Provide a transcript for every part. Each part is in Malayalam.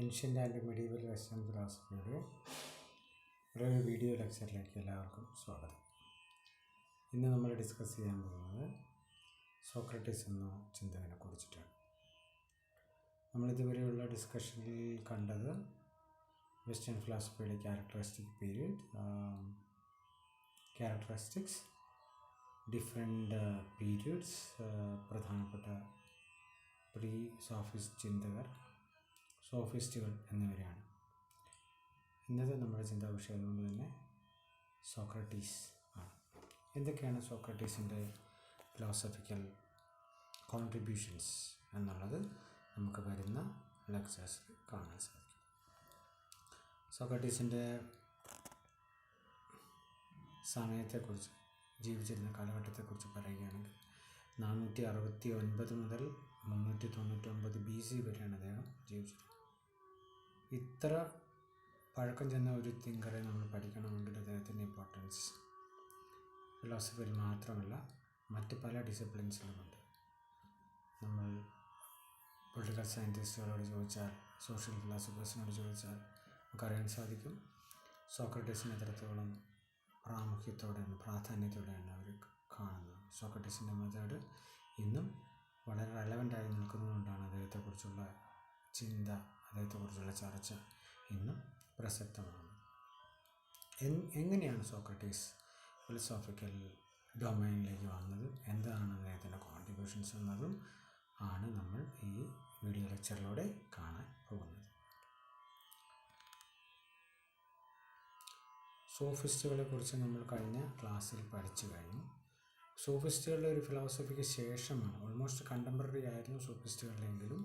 ഏൻഷ്യൻ്റ് ആൻഡ് മെഡീവൽ വെസ്റ്റേൺ ഫിലോസഫിയുടെ ഒരു വീഡിയോ ലെക്ചറിലേക്ക് എല്ലാവർക്കും സ്വാഗതം. ഇന്ന് നമ്മൾ ഡിസ്കസ് ചെയ്യാൻ പോകുന്നത് സോക്രട്ടീസ് എന്ന ചിന്തകനെ കുറിച്ചിട്ടാണ്. നമ്മളിതുവരെയുള്ള ഡിസ്കഷനിൽ കണ്ടത് വെസ്റ്റേൺ ഫിലോസഫിയുടെ ക്യാരക്ടറിസ്റ്റിക്സ്, ഡിഫറെൻ്റ് പീരിയഡ്സ്, പ്രധാനപ്പെട്ട പ്രീ സോഫിസ്റ്റ് ചിന്തകർ, സോഫിസ്റ്റുകൾ എന്നിവരെയാണ്. ഇന്നത്തെ നമ്മുടെ ചിന്താ വിഷയം കൊണ്ട് തന്നെ സോക്രട്ടീസ് ആണ്. എന്തൊക്കെയാണ് സോക്രട്ടീസിൻ്റെ ഫിലോസഫിക്കൽ കോൺട്രിബ്യൂഷൻസ് എന്നുള്ളത് നമുക്ക് വരുന്ന ലെക്ചേഴ്സിൽ കാണാൻ സാധിക്കും. സോക്രട്ടീസിൻ്റെ സമയത്തെക്കുറിച്ച്, ജീവിച്ചിരുന്ന കാലഘട്ടത്തെക്കുറിച്ച് പറയുകയാണെങ്കിൽ 469 മുതൽ 399 BC വരെയാണ് അദ്ദേഹം ജീവിച്ചത്. ഇത്ര പഴക്കം ചെന്ന ഒരു തിങ്കറെ നമ്മൾ പഠിക്കണമെങ്കിൽ അദ്ദേഹത്തിൻ്റെ ഇമ്പോർട്ടൻസ് ഫിലോസഫിയിൽ മാത്രമല്ല മറ്റ് പല ഡിസിപ്ലിൻസിലുമുണ്ട്. നമ്മൾ പൊളിറ്റിക്കൽ സയൻറ്റിസ്റ്റുകളോട് ചോദിച്ചാൽ, സോഷ്യൽ ഫിലോസഫേഴ്സിനോട് ചോദിച്ചാൽ നമുക്കറിയാൻ സാധിക്കും സോക്രട്ടീസിന് എത്രത്തോളം പ്രാധാന്യത്തോടെയാണ് അവർ കാണുന്നത്. സോക്രട്ടീസിൻ്റെ മെത്തേഡ് ഇന്നും വളരെ റെലവൻ്റായി നിൽക്കുന്നതുകൊണ്ടാണ് അദ്ദേഹത്തെക്കുറിച്ചുള്ള ചിന്ത, അദ്ദേഹത്തെക്കുറിച്ചുള്ള ചർച്ച ഇന്നും പ്രസക്തമാണ്. എങ്ങനെയാണ് സോക്രട്ടീസ് ഫിലോസോഫിക്കൽ ഡൊമൈനിലേക്ക് വന്നത്, എന്താണ് അദ്ദേഹത്തിൻ്റെ കോൺട്രിബ്യൂഷൻസ് എന്നതും ആണ് നമ്മൾ ഈ വീഡിയോ ലെക്ചറിലൂടെ കാണാൻ പോകുന്നത്. സോഫിസ്റ്റുകളെ കുറിച്ച് നമ്മൾ കഴിഞ്ഞ ക്ലാസ്സിൽ പഠിച്ചു കഴിഞ്ഞു. സോഫിസ്റ്റുകളുടെ ഒരു ഫിലോസഫിക്ക് ശേഷമാണ്, ഓൾമോസ്റ്റ് കണ്ടംപററി ആയിരുന്നു സോഫിസ്റ്റുകളിലെങ്കിലും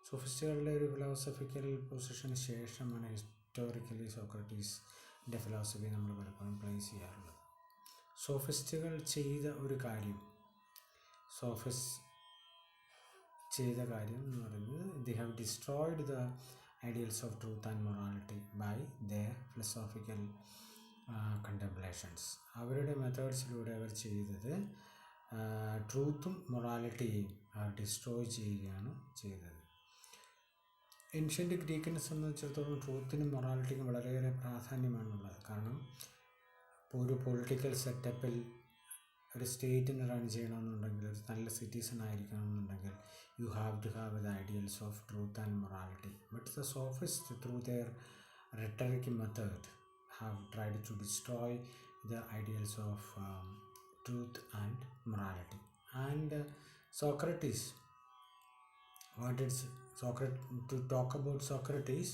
സോഫിസ്റ്റുകളുടെ ഒരു ഫിലോസഫിക്കൽ പൊസിഷന് ശേഷമാണ് ഹിസ്റ്റോറിക്കലി സോക്രട്ടീസിൻ്റെ ഫിലോസഫി നമ്മൾ പലപ്പോഴും പ്ലേസ് ചെയ്യാറുള്ളത്. സോഫിസ്റ്റുകൾ ചെയ്ത കാര്യം എന്ന് പറയുന്നത് they have destroyed the ideals of truth and morality by their philosophical contemplations. അവരുടെ മെത്തേഡ്സിലൂടെ അവർ ചെയ്തത് ട്രൂത്തും മൊറാലിറ്റിയെയും അവർ ഡിസ്ട്രോയ് ചെയ്യുകയാണ് ചെയ്തത്. ഏൻഷ്യൻ്റ് ഗ്രീക്കിനെ സംബന്ധിച്ചിടത്തോളം ട്രൂത്തിനും മൊറാലിറ്റിക്കും വളരെയേറെ പ്രാധാന്യമാണുള്ളത്. കാരണം ഇപ്പോൾ ഒരു പൊളിറ്റിക്കൽ സെറ്റപ്പിൽ ഒരു സ്റ്റേറ്റിനെ റൺ ചെയ്യണമെന്നുണ്ടെങ്കിൽ, ഒരു നല്ല സിറ്റിസൺ ആയിരിക്കണമെന്നുണ്ടെങ്കിൽ you have to have the ideals of truth and morality. But the sophist through their rhetoric method have tried to destroy the ideals of truth and morality. And Socrates, to talk about Socrates,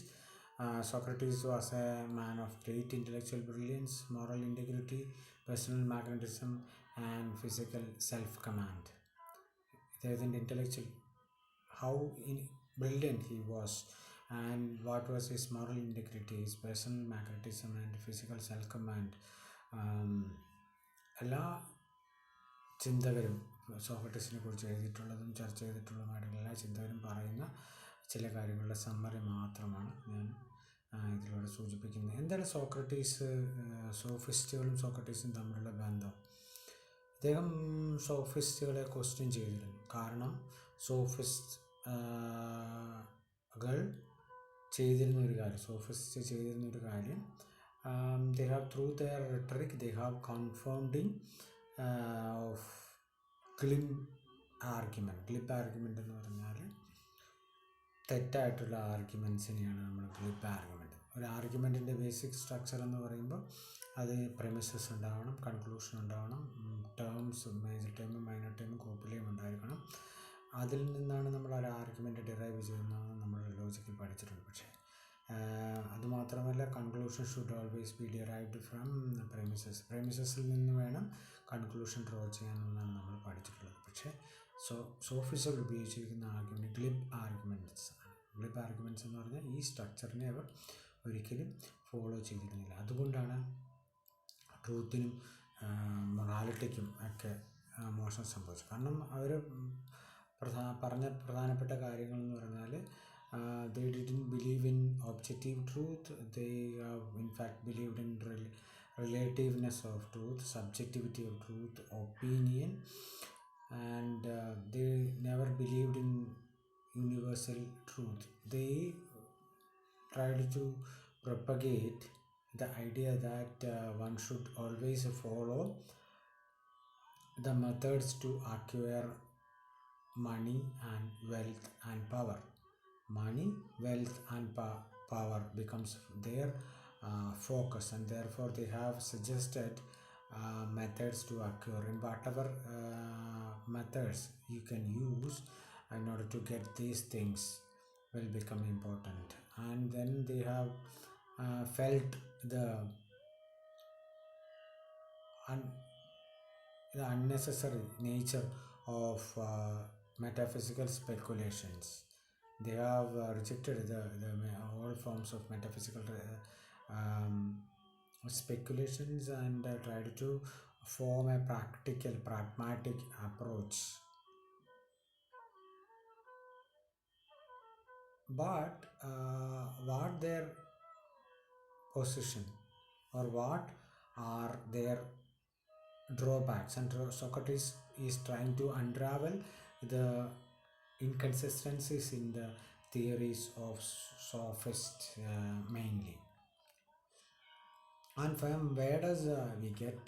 Socrates was a man of great intellectual brilliance, moral integrity, personal magnetism and physical self-command. Intellectual, how brilliant he was, and what was his moral integrity, his personal magnetism and physical self-command. എല്ലാ ചിന്തകരും സോക്രട്ടീസിനെ കുറിച്ച് എഴുതിയിട്ടുള്ളതും ചർച്ച ചെയ്തിട്ടുള്ളതുമായിട്ടുള്ള എല്ലാ ചിന്തകരും പറയുന്ന ചില കാര്യങ്ങളുടെ സമ്മറി മാത്രമാണ് ഞാൻ ഇതിലൂടെ സൂചിപ്പിക്കുന്നത്. എന്താണ് സോഫിസ്റ്റുകളും സോക്രട്ടീസും തമ്മിലുള്ള ബന്ധം? അദ്ദേഹം സോഫിസ്റ്റുകളെ ക്വസ്റ്റ്യൻ ചെയ്തിരുന്നു. കാരണം സോഫിസ്റ്റ് ചെയ്തിരുന്ന ഒരു കാര്യം they have through their rhetoric they have confounding of glib argument എന്ന് പറഞ്ഞാൽ തെറ്റായിട്ടുള്ള ആർഗ്യുമെൻസിനെയാണ് നമ്മൾ ഗ്ലിബ് ആർഗ്യുമെൻറ്റ്. ഒരു ആർഗ്യുമെൻറ്റിൻ്റെ ബേസിക് സ്ട്രക്ചർ എന്ന് പറയുമ്പോൾ അത് പ്രെമിസസ് ഉണ്ടാവണം, കൺക്ലൂഷൻ ഉണ്ടാവണം, ടേംസ്, മേജർ ടേമും മൈനർ ടേമും കോപ്പിലെയും ഉണ്ടായിരിക്കണം. അതിൽ നിന്നാണ് നമ്മൾ ഒരു ആർഗ്യുമെൻറ്റ് ഡിറൈവ് ചെയ്യുന്നതെന്ന് നമ്മൾ ലോജിക്കിൽ പഠിച്ചിട്ടുണ്ട്. പക്ഷേ അതുമാത്രമല്ല, conclusion should always be derived from പ്രെമിസസിൽ നിന്ന് വേണം കൺക്ലൂഷൻ ഡ്രോ ചെയ്യാനെന്നാണ് നമ്മൾ പഠിച്ചിട്ടുള്ളത്. പക്ഷേ സോഫിസ്റ്റുകൾ ഉപയോഗിച്ചിരിക്കുന്ന ആർഗ്യുമെൻറ്റ് ഗ്ലിബ് ആർഗ്യുമെൻറ്റ്സ് ആണ്. ഗ്ലിബ് ആർഗ്യുമെൻറ്റ്സ് എന്ന് പറഞ്ഞാൽ ഈ സ്ട്രക്ചറിനെ അവർ ഒരിക്കലും ഫോളോ ചെയ്തിരുന്നില്ല. അതുകൊണ്ടാണ് ട്രൂത്തിനും മൊറാലിറ്റിക്കും ഒക്കെ മോശം സംഭവിച്ചത്. കാരണം അവർ പറഞ്ഞ പ്രധാനപ്പെട്ട കാര്യങ്ങളെന്ന് പറഞ്ഞാൽ they didn't believe in objective truth. They in fact believed in relativeness of truth, subjectivity of truth, opinion, and they never believed in universal truth. They tried to propagate the idea that one should always follow the methods to acquire money and wealth and power. Money, wealth, and power becomes their focus, and therefore they have suggested methods to acquire, in whatever methods you can use in order to get these things will become important. And then they have felt un- the unnecessary nature of metaphysical speculations. They have rejected all forms of metaphysical speculations and tried to form a practical, pragmatic approach. But what their position, or what are their drawbacks, and Socrates is trying to unravel the inconsistencies in the theories of sophists mainly. And from where does we get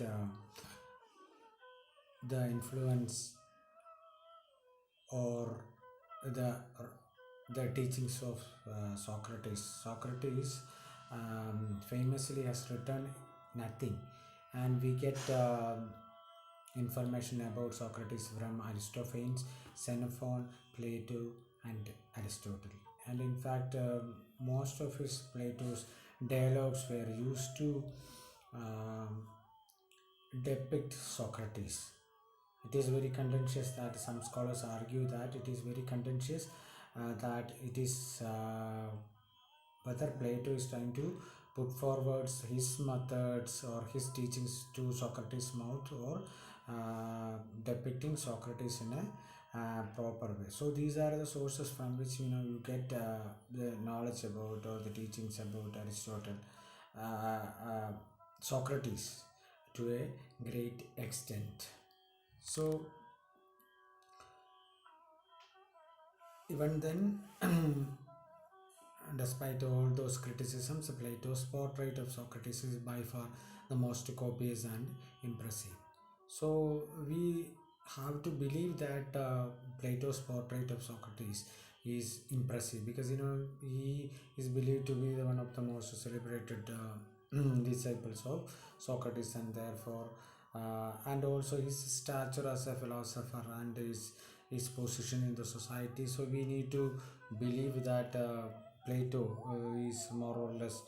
the influence or the the teachings of Socrates? Socrates famously has written nothing, and we get information about Socrates from Aristophanes, Xenophon, Plato, and Aristotle. And in fact, most of his Plato's dialogues were used to um, depict Socrates. It is very contentious that some scholars argue that it is very contentious that it is whether Plato is trying to put forward his methods or his teachings to Socrates' mouth, or depicting Socrates in a proper way. So these are the sources from which you get the knowledge about, or the teachings about Aristotle, Socrates to a great extent. So even then, despite all those criticisms, Plato's portrait of Socrates is by far the most copious and impressive. So we have to believe that Plato's portrait of Socrates is impressive, because he is believed to be one of the most celebrated disciples of Socrates, and therefore and also his stature as a philosopher and his position in the society. So we need to believe that Plato is more or less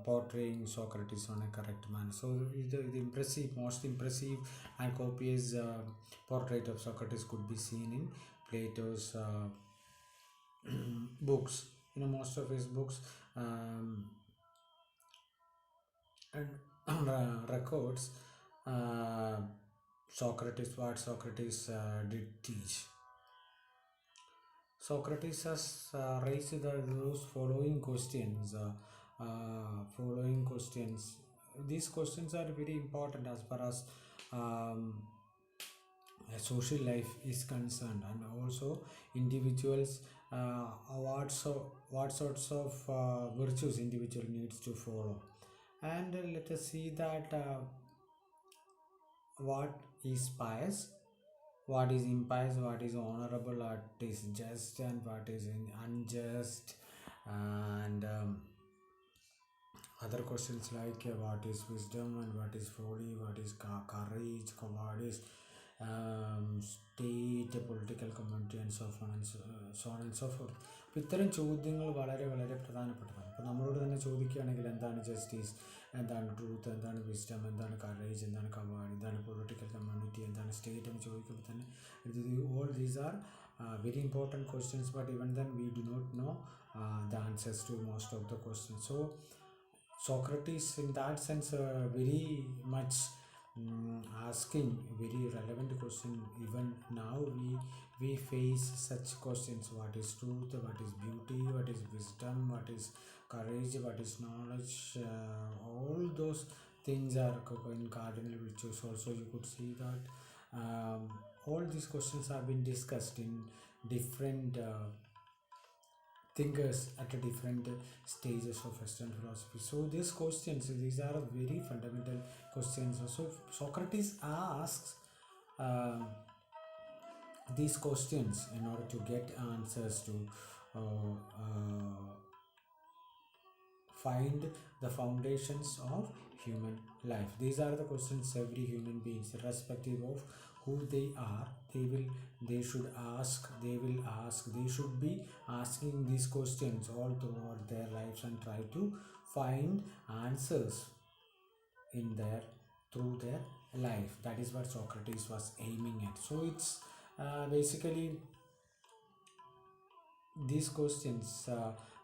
portraying Socrates on a correct manner. So the impressive, most impressive and copious portrait of Socrates could be seen in Plato's books. Most of his books and records uh, what Socrates did teach. Socrates has raised those following questions. Following questions. These questions are very important as far as um, social life is concerned, and also individuals. What sorts of virtues individual needs to follow, and let us see that what is pious, what is impious, what is honorable, what is just, and what is unjust, and other questions like what is wisdom and what is folly, what is courage, what is state, political community, and so on and so on and so forth. അപ്പോൾ ഇത്തരം ചോദ്യങ്ങൾ വളരെ വളരെ പ്രധാനപ്പെട്ടതാണ്. അപ്പോൾ നമ്മളോട് തന്നെ ചോദിക്കുകയാണെങ്കിൽ എന്താണ് ജസ്റ്റിസ്, എന്താണ് ട്രൂത്ത്, എന്താണ് വിസ്ഡം, എന്താണ് കറേജ്, എന്താണ് കവാഡ്, എന്താണ് പൊളിറ്റിക്കൽ കമ്മ്യൂണിറ്റി, എന്താണ് സ്റ്റേറ്റ് എന്ന് ചോദിക്കുമ്പോൾ തന്നെ all these are very important questions, but even then we do not know the answers to most of the questions. So Socrates, in that sense, very much asking very relevant question. Even now, we face such questions: what is truth? What is beauty? What is wisdom? What is courage? What is knowledge? All those things are in cardinal virtues. Also, you could see that all these questions have been discussed in different thinkers at a different stages of Western philosophy. So these are very fundamental questions. So Socrates asks um these questions in order to get answers to find the foundations of human life. These are the questions every human beings, irrespective of who they are, they should be asking these questions all throughout their lives and try to find answers in their through their life. That is what Socrates was aiming at. So it's basically these questions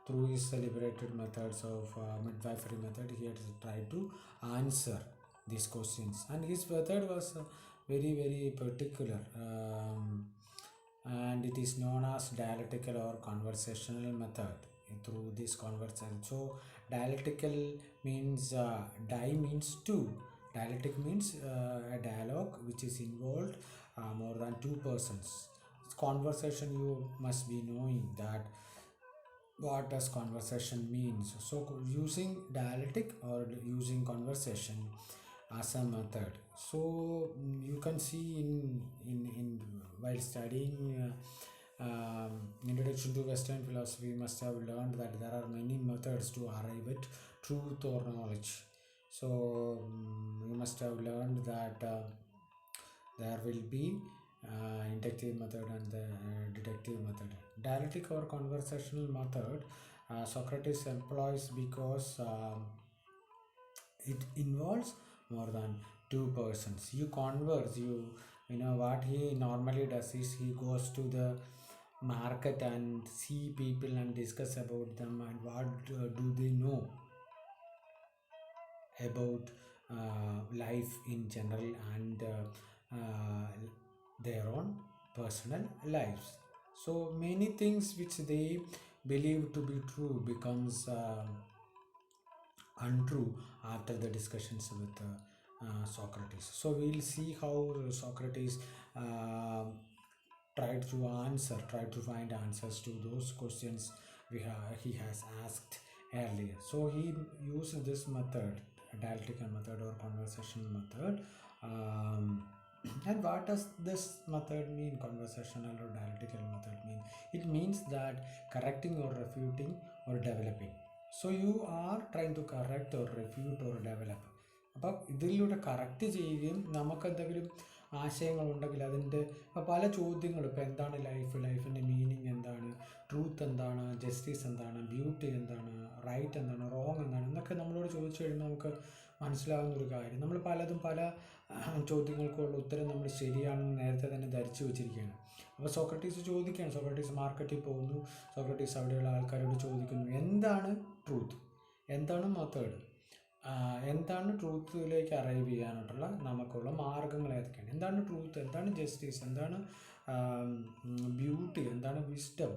through his celebrated methods of midwifery method, he had tried to answer these questions, and his method was very very particular, and it is known as dialectical or conversational method. Through this conversation, so dialectical means di means two. Dialectic means a dialogue which is involved more than two persons. Conversation, you must be knowing that what does conversation means. So using dialectic or using conversation as a method. So you can see in while studying introduction to Western philosophy, you must have learned that there are many methods to arrive at truth or knowledge. So you must have learned that there will be inductive method and the deductive method. Dialectic or conversational method Socrates employs because it involves more than two persons. You converse, you know what he normally does is he goes to the market and see people and discuss about them and what do they know about life in general and their own personal lives. So many things which they believe to be true becomes untrue after the discussions with Socrates. So we'll see how Socrates uh, tried to find answers to those questions he has asked earlier. So he used this method, dialectical method or conversational method. And what does this method mean, conversational or dialectical method mean? It means that correcting or refuting or developing. So you are trying to correct or refute or develop. അപ്പം ഇതിലൂടെ കറക്റ്റ് ചെയ്യുകയും നമുക്കെന്തെങ്കിലും ആശയങ്ങളുണ്ടെങ്കിൽ അതിൻ്റെ പല ചോദ്യങ്ങൾ, ഇപ്പോൾ എന്താണ് ലൈഫിൻ്റെ മീനിങ് എന്താണ്, ട്രൂത്ത് എന്താണ്, ജസ്റ്റിസ് എന്താണ്, ബ്യൂട്ടി എന്താണ്, റൈറ്റ് എന്താണ്, റോങ് എന്താണ് എന്നൊക്കെ നമ്മളോട് ചോദിച്ചു കഴിയുമ്പോൾ നമുക്ക് മനസ്സിലാകുന്ന ഒരു കാര്യം, നമ്മൾ പലതും പല ചോദ്യങ്ങൾക്കുള്ള ഉത്തരം നമ്മൾ ശരിയാണെന്ന് നേരത്തെ തന്നെ ധരിച്ചു വെച്ചിരിക്കുകയാണ്. അപ്പോൾ സോക്രട്ടീസ് ചോദിക്കുകയാണ്, സോക്രട്ടീസ് മാർക്കറ്റിൽ പോകുന്നു, സോക്രട്ടീസ് അവിടെയുള്ള ആൾക്കാരോട് ചോദിക്കുന്നു എന്താണ് ട്രൂത്ത്, എന്താണ് മെത്തേഡ്, എന്താണ് ട്രൂത്തിലേക്ക് അറൈവ് ചെയ്യാനായിട്ടുള്ള നമുക്കുള്ള മാർഗങ്ങൾ ഏതൊക്കെയാണ്, എന്താണ് ട്രൂത്ത്, എന്താണ് ജസ്റ്റിസ്, എന്താണ് ബ്യൂട്ടി, എന്താണ് വിസ്ഡം,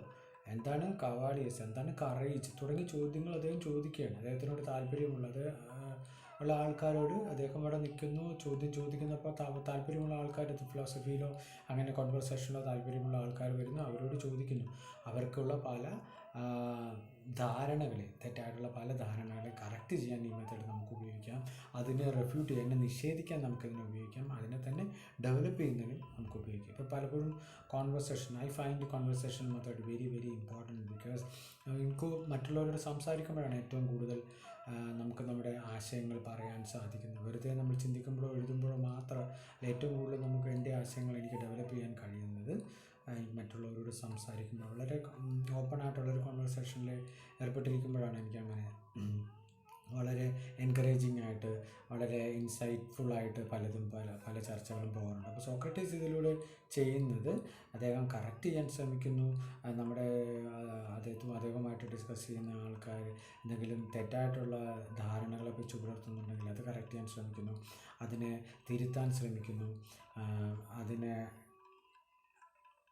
എന്താണ് കവാലിയസ്, എന്താണ് കറേജ് തുടങ്ങിയ ചോദ്യങ്ങൾ അദ്ദേഹം ചോദിക്കുകയാണ്. അദ്ദേഹത്തിനോട് താല്പര്യമുള്ളത് ഉള്ള ആൾക്കാരോട് അദ്ദേഹം അവിടെ നിൽക്കുന്നു, ചോദ്യം ചോദിക്കുന്നപ്പോൾ താല്പര്യമുള്ള ആൾക്കാർ ഫിലോസഫിയിലോ അങ്ങനെ കോൺവെർസേഷനിലോ താല്പര്യമുള്ള ആൾക്കാർ വരുന്നു, അവരോട് ചോദിക്കുന്നു. അവർക്കുള്ള പല ധാരണകളെ, തെറ്റായിട്ടുള്ള പല ധാരണകളെ കറക്റ്റ് ചെയ്യാൻ ഈ മെത്തേഡ് നമുക്ക് ഉപയോഗിക്കാം. അതിനെ റെഫ്യൂട്ട് ചെയ്യാൻ, അതിനെ നിഷേധിക്കാൻ നമുക്കതിനെ ഉപയോഗിക്കാം. അതിനെ തന്നെ ഡെവലപ്പ് ചെയ്യുന്നതിനും നമുക്ക് ഉപയോഗിക്കാം. ഇപ്പോൾ പലപ്പോഴും I find conversation method very very important. Because എനിക്ക് മറ്റുള്ളവരോട് സംസാരിക്കുമ്പോഴാണ് ഏറ്റവും കൂടുതൽ നമുക്ക് നമ്മുടെ ആശയങ്ങൾ പറയാൻ സാധിക്കുന്നത്. വെറുതെ നമ്മൾ ചിന്തിക്കുമ്പോഴോ എഴുതുമ്പോഴോ മാത്രം ഏറ്റവും കൂടുതൽ നമുക്ക് എൻ്റെ ആശയങ്ങൾ എനിക്ക് ഡെവലപ്പ് ചെയ്യാൻ കഴിയുന്നത് മറ്റുള്ളവരോട് സംസാരിക്കുമ്പോൾ, വളരെ ഓപ്പൺ ആയിട്ടുള്ളൊരു കോൺവെർസേഷനിൽ ഏർപ്പെട്ടിരിക്കുമ്പോഴാണ് എനിക്കങ്ങനെ വളരെ എൻകറേജിങ് ആയിട്ട്, വളരെ ഇൻസൈറ്റ്ഫുള്ളായിട്ട് പല ചർച്ചകളും പോകാറുണ്ട്. അപ്പോൾ സോക്രട്ടീസ് ഇതിലൂടെ ചെയ്യുന്നത് അദ്ദേഹം കറക്റ്റ് ചെയ്യാൻ ശ്രമിക്കുന്നു. നമ്മുടെ അദ്ദേഹവുമായിട്ട് ഡിസ്കസ് ചെയ്യുന്ന ആൾക്കാർ എന്തെങ്കിലും തെറ്റായിട്ടുള്ള ധാരണകളെ വെച്ച് പുലർത്തുന്നുണ്ടെങ്കിൽ അത് കറക്റ്റ് ചെയ്യാൻ ശ്രമിക്കുന്നു, അതിനെ തിരുത്താൻ ശ്രമിക്കുന്നു, അതിനെ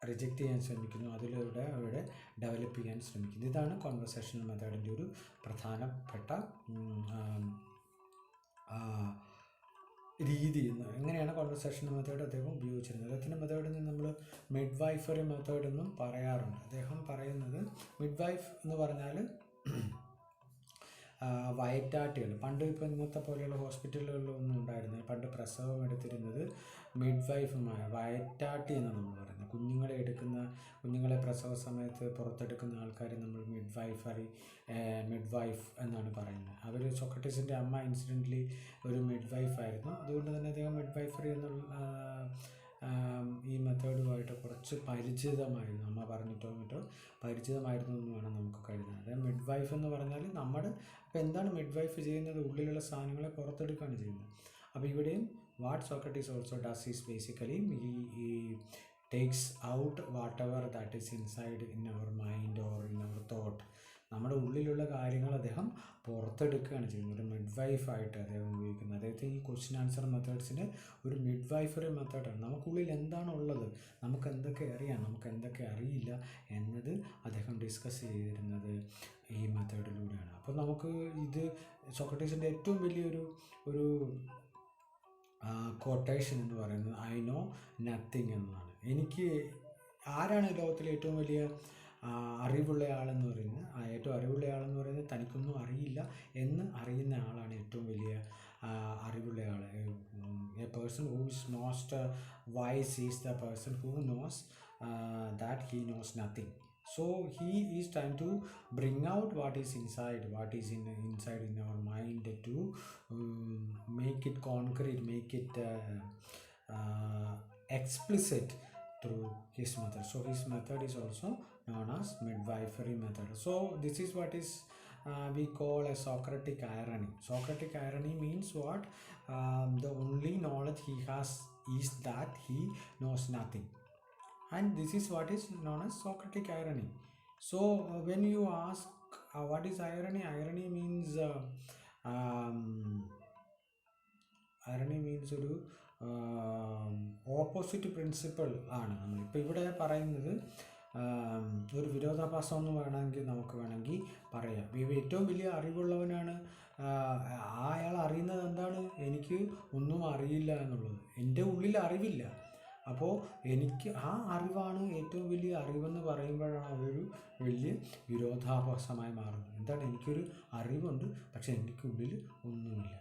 റിജക്റ്റ് ചെയ്യാൻ ശ്രമിക്കുന്നു, അതിലൂടെ അവിടെ ഡെവലപ്പ് ചെയ്യാൻ ശ്രമിക്കുന്നു. ഇതാണ് കോൺവെർസേഷണൽ മെത്തേഡിൻ്റെ ഒരു പ്രധാനപ്പെട്ട രീതി എങ്ങനെയാണ് കോൺവെർസേഷൻ മെത്തേഡ് അദ്ദേഹം ഉപയോഗിച്ചിരുന്നത്. അദ്ദേഹത്തിൻ്റെ മെത്തേഡിന് നമ്മൾ മിഡ് വൈഫറി മെത്തേഡ് എന്നും പറയാറുണ്ട്. അദ്ദേഹം പറയുന്നത് മിഡ് വൈഫ് എന്ന് പറഞ്ഞാൽ വയറ്റാട്ടികൾ. പണ്ട് ഇപ്പോൾ ഇന്നത്തെ പോലെയുള്ള ഹോസ്പിറ്റലുകളിലൊന്നും ഉണ്ടായിരുന്നില്ല. പണ്ട് പ്രസവം എടുത്തിരുന്നത് മിഡ് വൈഫുമായ വയറ്റാട്ടി എന്നാണ് നമ്മൾ പറയുന്നത്. കുഞ്ഞുങ്ങളെ പ്രസവ സമയത്ത് പുറത്തെടുക്കുന്ന ആൾക്കാരെ നമ്മൾ മിഡ് വൈഫ് എന്നാണ് പറയുന്നത്. അവർ സോക്രട്ടീസിൻ്റെ അമ്മ ഇൻസിഡൻ്റലി ഒരു മിഡ് വൈഫായിരുന്നു. അതുകൊണ്ട് തന്നെ അദ്ദേഹം മിഡ് വൈഫറി എന്നുള്ള ഈ മെത്തേഡുമായിട്ട് കുറച്ച് പരിചിതമായിരുന്നു. അമ്മ പറഞ്ഞിട്ടോ പരിചിതമായിരുന്നു എന്ന് വേണം നമുക്ക് കരുതാൻ. അതായത് മിഡ് വൈഫ് എന്ന് പറഞ്ഞാൽ അപ്പോൾ എന്താണ് മിഡ് വൈഫ് ചെയ്യുന്നത്? ഉള്ളിലുള്ള സാധനങ്ങളെ പുറത്തെടുക്കുകയാണ് ചെയ്യുന്നത്. അപ്പോൾ ഇവിടെയും what Socrates also does is basically ഈ takes out whatever that is inside in our mind or in our thought. നമ്മുടെ ഉള്ളിലുള്ള കാര്യങ്ങൾ അദ്ദേഹം പുറത്തെടുക്കുകയാണ് ചെയ്യുന്നത്. ഒരു മിഡ് വൈഫായിട്ട് അദ്ദേഹം ഉപയോഗിക്കുന്നത്. അദ്ദേഹത്തിന് ഈ ക്വസ്റ്റ്യൻ ആൻസർ മെത്തേഡ്സിന് ഒരു മിഡ് വൈഫറി മെത്തേഡാണ്. നമുക്കുള്ളിൽ എന്താണുള്ളത്, നമുക്ക് എന്തൊക്കെ അറിയാം, നമുക്ക് എന്തൊക്കെ അറിയില്ല എന്നത് അദ്ദേഹം ഡിസ്കസ് ചെയ്തിരുന്നത് ഈ മെത്തേഡിലൂടെയാണ്. അപ്പോൾ നമുക്ക് ഇത് സോക്രട്ടീസിൻ്റെ ഏറ്റവും വലിയൊരു കൊട്ടേഷൻ എന്ന് പറയുന്നത് ഐ നോ നത്തിങ് എന്നതാണ്. ആരാണ് ലോകത്തിലെ ഏറ്റവും വലിയ അറിവുള്ള ആളെന്ന് പറയുന്നത്? ഏറ്റവും അറിവുള്ള ആളെന്ന് പറയുന്നത് തനിക്കൊന്നും അറിയില്ല എന്ന് അറിയുന്ന ആളാണ് ഏറ്റവും വലിയ അറിവുള്ള ആൾ. A person who is not wise is the person who knows that he knows nothing. So he is trying to bring out what is inside in our mind to make it concrete, make it explicit through his method. So his method is also known as midwifery method. So this is what is we call a Socratic irony. Socratic irony means what? The only knowledge he has is that he knows nothing. And this is what is known as Socratic irony. So when you ask what is irony? Irony means ഒരു ഓപ്പോസിറ്റ് പ്രിൻസിപ്പിൾ ആണ്. നമ്മളിപ്പോൾ ഇവിടെ പറയുന്നത് ഒരു വിരോധാഭാസം എന്ന് നമുക്ക് വേണമെങ്കിൽ പറയാം. ഏറ്റവും വലിയ അറിവുള്ളവനാണ് അയാൾ അറിയുന്നത് എന്താണ്? എനിക്ക് ഒന്നും അറിയില്ല എന്നുള്ളത്. എൻ്റെ ഉള്ളിൽ അറിവില്ല. അപ്പോൾ എനിക്ക് ആ അറിവാണ് ഏറ്റവും വലിയ അറിവെന്ന് പറയുമ്പോഴാണ് അതൊരു വലിയ വിരോധാഭാസമായി മാറുന്നത്. എന്താണ്? എനിക്കൊരു അറിവുണ്ട്, പക്ഷെ എനിക്കുള്ളിൽ ഒന്നുമില്ല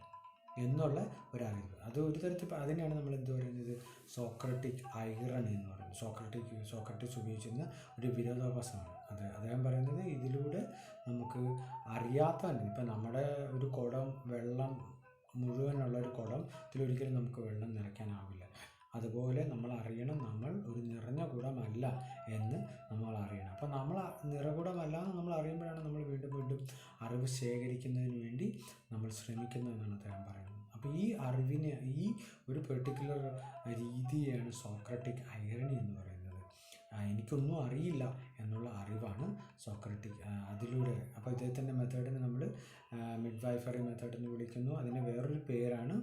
എന്നുള്ള ഒരറിവ്. അത് ഒരു തരത്തിൽ അതിനെയാണ് നമ്മൾ എന്ത് പറയുന്നത്? സോക്രട്ടിക് ഐറണി എന്ന് പറയുന്നത്. സോക്രട്ടീസ് ഉപയോഗിച്ചിരുന്ന ഒരു വിരോധാഭാസമാണ്. അദ്ദേഹം പറയുന്നത് ഇതിലൂടെ നമുക്ക് അറിയാത്തതന്നെ, ഇപ്പം നമ്മുടെ ഒരു കുടം വെള്ളം മുഴുവനുള്ള ഒരു കുടത്തിലൊരിക്കലും നമുക്ക് വെള്ളം നിറയ്ക്കാനാവില്ല. അതുപോലെ നമ്മൾ അറിയണം, നമ്മൾ ഒരു നിറഞ്ഞ കുടമല്ല എന്ന് നമ്മൾ അറിയണം. അപ്പം നമ്മൾ നിറകുടമല്ല എന്ന് നമ്മൾ അറിയുമ്പോഴാണ് നമ്മൾ വീണ്ടും അറിവ് ശേഖരിക്കുന്നതിന് വേണ്ടി നമ്മൾ ശ്രമിക്കുന്നതെന്നാണ് അദ്ദേഹം പറയുന്നത്. അപ്പോൾ ഈ അറിവിനെ, ഈ ഒരു പെർട്ടിക്കുലർ രീതിയാണ് സോക്രട്ടിക് ഐറണി എന്ന് പറയുന്നത്. എനിക്കൊന്നും അറിയില്ല എന്നുള്ള അറിവാണ് സോക്രട്ടിക്. അതിലൂടെ അപ്പോൾ ഇദ്ദേഹത്തിൻ്റെ മെത്തേഡിനെ നമ്മൾ മിഡ് വൈഫറി മെത്തേഡ് എന്ന് വിളിക്കുന്നു. അതിന് വേറൊരു പേരാണ്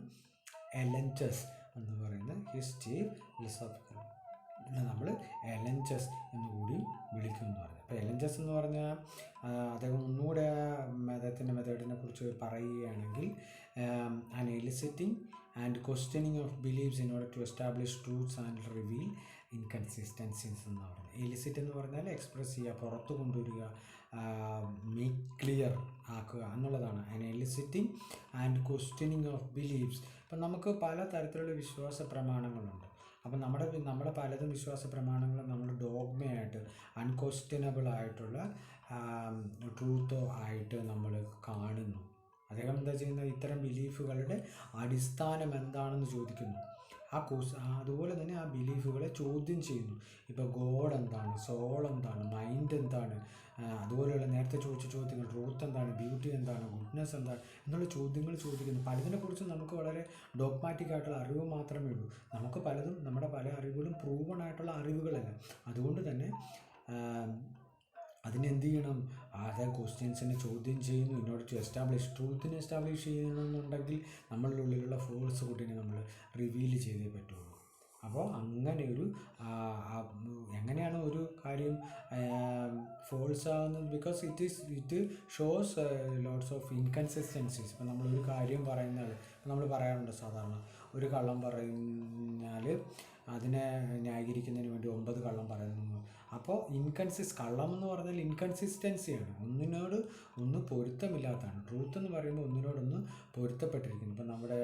എലൻചസ് എന്ന് പറയുന്നത്. ഹിസ് ചീഫ് ഫിലോസഫിക്കൽ നമ്മൾ എലൻചസ് എന്ന് കൂടി വിളിക്കുമെന്ന് പറഞ്ഞു. അപ്പോൾ എലൻചസ് എന്ന് പറഞ്ഞാൽ അദ്ദേഹം ഒന്നുകൂടെ അദ്ദേഹത്തിൻ്റെ മെത്തേഡിനെ കുറിച്ച് പറയുകയാണെങ്കിൽ an eliciting and questioning of beliefs in order to establish truths and reveal inconsistencies എന്ന് പറയുന്നത്. എലിസിറ്റ് എന്ന് പറഞ്ഞാൽ എക്സ്പ്രസ് ചെയ്യുക, പുറത്തു കൊണ്ടുവരിക, മേക്ക് ക്ലിയർ ആക്കുക എന്നുള്ളതാണ്. An eliciting and questioning of beliefs. ഇപ്പം നമുക്ക് പല തരത്തിലുള്ള വിശ്വാസ പ്രമാണങ്ങളുണ്ട്. അപ്പം നമ്മുടെ പലതും വിശ്വാസ പ്രമാണങ്ങളും നമ്മൾ ഡോഗ്മയായിട്ട് അൺക്വസ്റ്റ്യനബിൾ ആയിട്ടുള്ള ട്രൂത്തോ ആയിട്ട് നമ്മൾ കാണുന്നു. അദ്ദേഹം എന്താ ചെയ്യുന്നത്? ഇത്തരം ബിലീഫുകളുടെ അടിസ്ഥാനം എന്താണെന്ന് ചോദിക്കുന്നു. അതുപോലെ തന്നെ ആ ബിലീഫുകളെ ചോദ്യം ചെയ്യുന്നു. ഇപ്പോൾ ഗോഡ് എന്താണ്, സോൾ എന്താണ്, മൈൻഡ് എന്താണ്, അതുപോലെയുള്ള നേരത്തെ ചോദിച്ച ചോദ്യങ്ങൾ, ട്രൂത്ത് എന്താണ്, ബ്യൂട്ടി എന്താണ്, ഗുഡ്നെസ് എന്താണ് എന്നുള്ള ചോദ്യങ്ങൾ ചോദിക്കുന്നു. പലതിനെക്കുറിച്ചും നമുക്ക് വളരെ ഡോഗ്മാറ്റിക് ആയിട്ടുള്ള അറിവ് മാത്രമേ ഉള്ളൂ. നമുക്ക് പലതും, നമ്മുടെ പല അറിവുകളും പ്രൂവൺ ആയിട്ടുള്ള അറിവുകളല്ല. അതുകൊണ്ട് തന്നെ അതിനെന്ത് ചെയ്യണം? അതേ ക്വസ്റ്റ്യൻസിനെ ചോദ്യം ചെയ്യുന്നു. ഇൻ ഓർഡർ ടു എസ്റ്റാബ്ലിഷ് ട്രൂത്തിനെ എസ്റ്റാബ്ലിഷ് ചെയ്യണമെന്നുണ്ടെങ്കിൽ നമ്മളുടെ ഉള്ളിലുള്ള ഫോൾസ് കൂട്ടിനെ നമ്മൾ റിവീൽ ചെയ്തേ പറ്റുള്ളൂ. അപ്പോൾ എങ്ങനെയാണ് ഒരു കാര്യം ഫോൾസ് ആകുന്നത്? Because it shows lots of inconsistencies. ഇപ്പം നമ്മളൊരു കാര്യം പറയുന്നത് നമ്മൾ പറയാറുണ്ട് സാധാരണ, ഒരു കള്ളം പറഞ്ഞാൽ അതിനെ ന്യായീകരിക്കുന്നതിന് വേണ്ടി 9 കള്ളം പറയുന്നു. അപ്പോൾ കള്ളം എന്ന് പറഞ്ഞാൽ ഇൻകൺസിസ്റ്റൻസിയാണ്, ഒന്നിനോട് ഒന്ന് പൊരുത്തമില്ലാത്തതാണ്. ട്രൂത്ത് എന്ന് പറയുമ്പോൾ ഒന്നിനോടൊന്ന് പൊരുത്തപ്പെട്ടിരിക്കുന്നു. ഇപ്പം നമ്മുടെ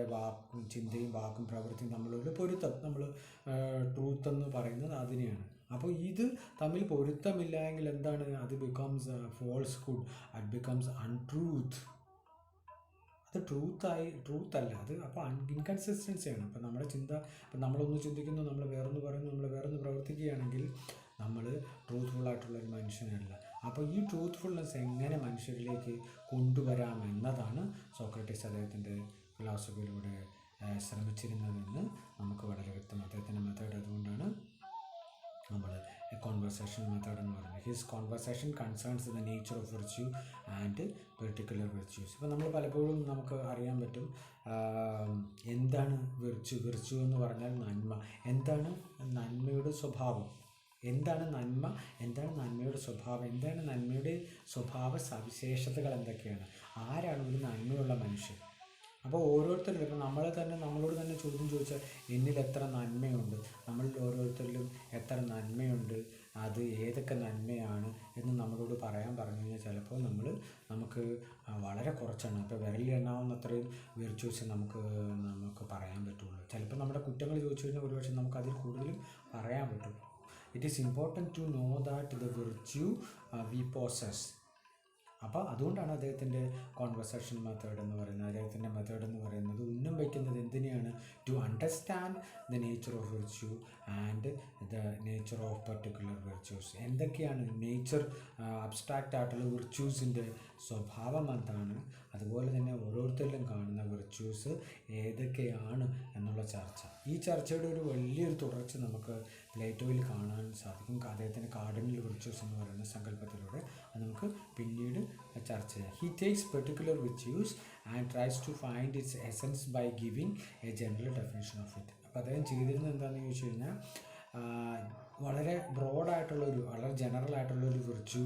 ചിന്തയും വാക്കും പ്രവൃത്തിയും തമ്മിലുള്ള പൊരുത്തം, നമ്മൾ ട്രൂത്ത് എന്ന് പറയുന്നത് അതിനെയാണ്. അപ്പോൾ ഇത് തമ്മിൽ പൊരുത്തമില്ല എങ്കിൽ എന്താണ്? അത് ബിക്കംസ് ഫോൾസ്ഹുഡ്, അത് ബിക്കംസ് അൺട്രൂത്ത്. അത് ട്രൂത്ത് അല്ല അത്. അപ്പോൾ ഇൻകൺസിസ്റ്റൻസിയാണ്. ഇപ്പം നമ്മുടെ ചിന്ത, ഇപ്പം നമ്മളൊന്ന് ചിന്തിക്കുന്നു, നമ്മൾ വേറൊന്ന് പറയുന്നു, നമ്മൾ വേറൊന്ന് പ്രവർത്തിക്കുകയാണെങ്കിൽ നമ്മൾ ട്രൂത്ത്ഫുള്ളായിട്ടുള്ളൊരു മനുഷ്യനല്ല. അപ്പോൾ ഈ ട്രൂത്ത്ഫുൾനെസ് എങ്ങനെ മനുഷ്യരിലേക്ക് കൊണ്ടുവരാം എന്നതാണ് സോക്രട്ടീസ് അദ്ദേഹത്തിൻ്റെ ഫിലോസഫിയിലൂടെ ശ്രമിച്ചിരുന്നതെന്ന് നമുക്ക് വളരെ വ്യക്തമാണ്. അദ്ദേഹത്തിൻ്റെ മെത്തേഡ് അതുകൊണ്ടാണ് നമ്മൾ കോൺവെർസേഷൻ മെത്തേഡ് എന്ന് പറയുന്നത്. His conversation concerns the nature of virtue and particular virtues. ഇപ്പോൾ നമ്മൾ പലപ്പോഴും നമുക്ക് അറിയാൻ പറ്റും എന്താണ് വിർച്യൂ എന്ന് പറഞ്ഞാൽ നന്മ. എന്താണ് നന്മയുടെ സ്വഭാവം, എന്താണ് നന്മ, എന്താണ് നന്മയുടെ സ്വഭാവം, എന്താണ് നന്മയുടെ സ്വഭാവ സവിശേഷതകൾ എന്തൊക്കെയാണ്, ആരാണ് ഒരു നന്മയുള്ള മനുഷ്യൻ. അപ്പോൾ ഓരോരുത്തരിലും ഇപ്പോൾ നമ്മളോട് തന്നെ ചോദ്യം ചോദിച്ചാൽ എന്നിൽ എത്ര നന്മയുണ്ട്, നമ്മളിൽ ഓരോരുത്തരിലും എത്ര നന്മയുണ്ട്, അത് ഏതൊക്കെ നന്മയാണ് എന്ന് നമ്മളോട് പറഞ്ഞു കഴിഞ്ഞാൽ ചിലപ്പോൾ നമുക്ക് വളരെ കുറച്ചാണ്. ഇപ്പോൾ വിരലിൽ എണ്ണാവുന്നത്രയും വിർച്യൂസ് നമുക്ക് പറയാൻ പറ്റുള്ളൂ. ചിലപ്പോൾ നമ്മുടെ കുറ്റങ്ങൾ ചോദിച്ചു കഴിഞ്ഞാൽ ഒരുപക്ഷെ നമുക്ക് അതിൽ കൂടുതലും പറയാൻ പറ്റും. It is important to know that the virtue we possess. അപ്പോൾ അതുകൊണ്ടാണ് അദ്ദേഹത്തിൻ്റെ കോൺവെർസേഷൻ മെത്തേഡ് എന്ന് പറയുന്നത്, ഉന്നം വയ്ക്കുന്നത് എന്തിനെയാണ്? To understand the nature of virtue and the nature of particular virtues. എന്തൊക്കെയാണ് നേച്ചർ, അബ്സ്ട്രാക്റ്റ് ആയിട്ടുള്ള വിർച്യൂസിൻ്റെ സ്വഭാവം എന്താണ്, അതുപോലെ തന്നെ ഓരോരുത്തരിലും കാണുന്ന വിർച്യൂസ് ഏതൊക്കെയാണ് എന്നുള്ള ചർച്ച. ഈ ചർച്ചയുടെ ഒരു വലിയൊരു തുടർച്ച നമുക്ക് പ്ലേറ്റോയിൽ കാണാൻ സാധിക്കും. അദ്ദേഹത്തിൻ്റെ കാർഡിനൽ വിർച്യൂസ് എന്ന് പറയുന്ന സങ്കല്പത്തിലൂടെ അത് നമുക്ക് പിന്നീട് ചർച്ച ചെയ്യാം. He takes particular virtues and tries to find its essence by giving a general definition of it. അപ്പോൾ അദ്ദേഹം ചെയ്തിരുന്നത് എന്താണെന്ന് ചോദിച്ചു കഴിഞ്ഞാൽ വളരെ ബ്രോഡായിട്ടുള്ളൊരു, വളരെ ജനറൽ ആയിട്ടുള്ളൊരു വിർച്യൂ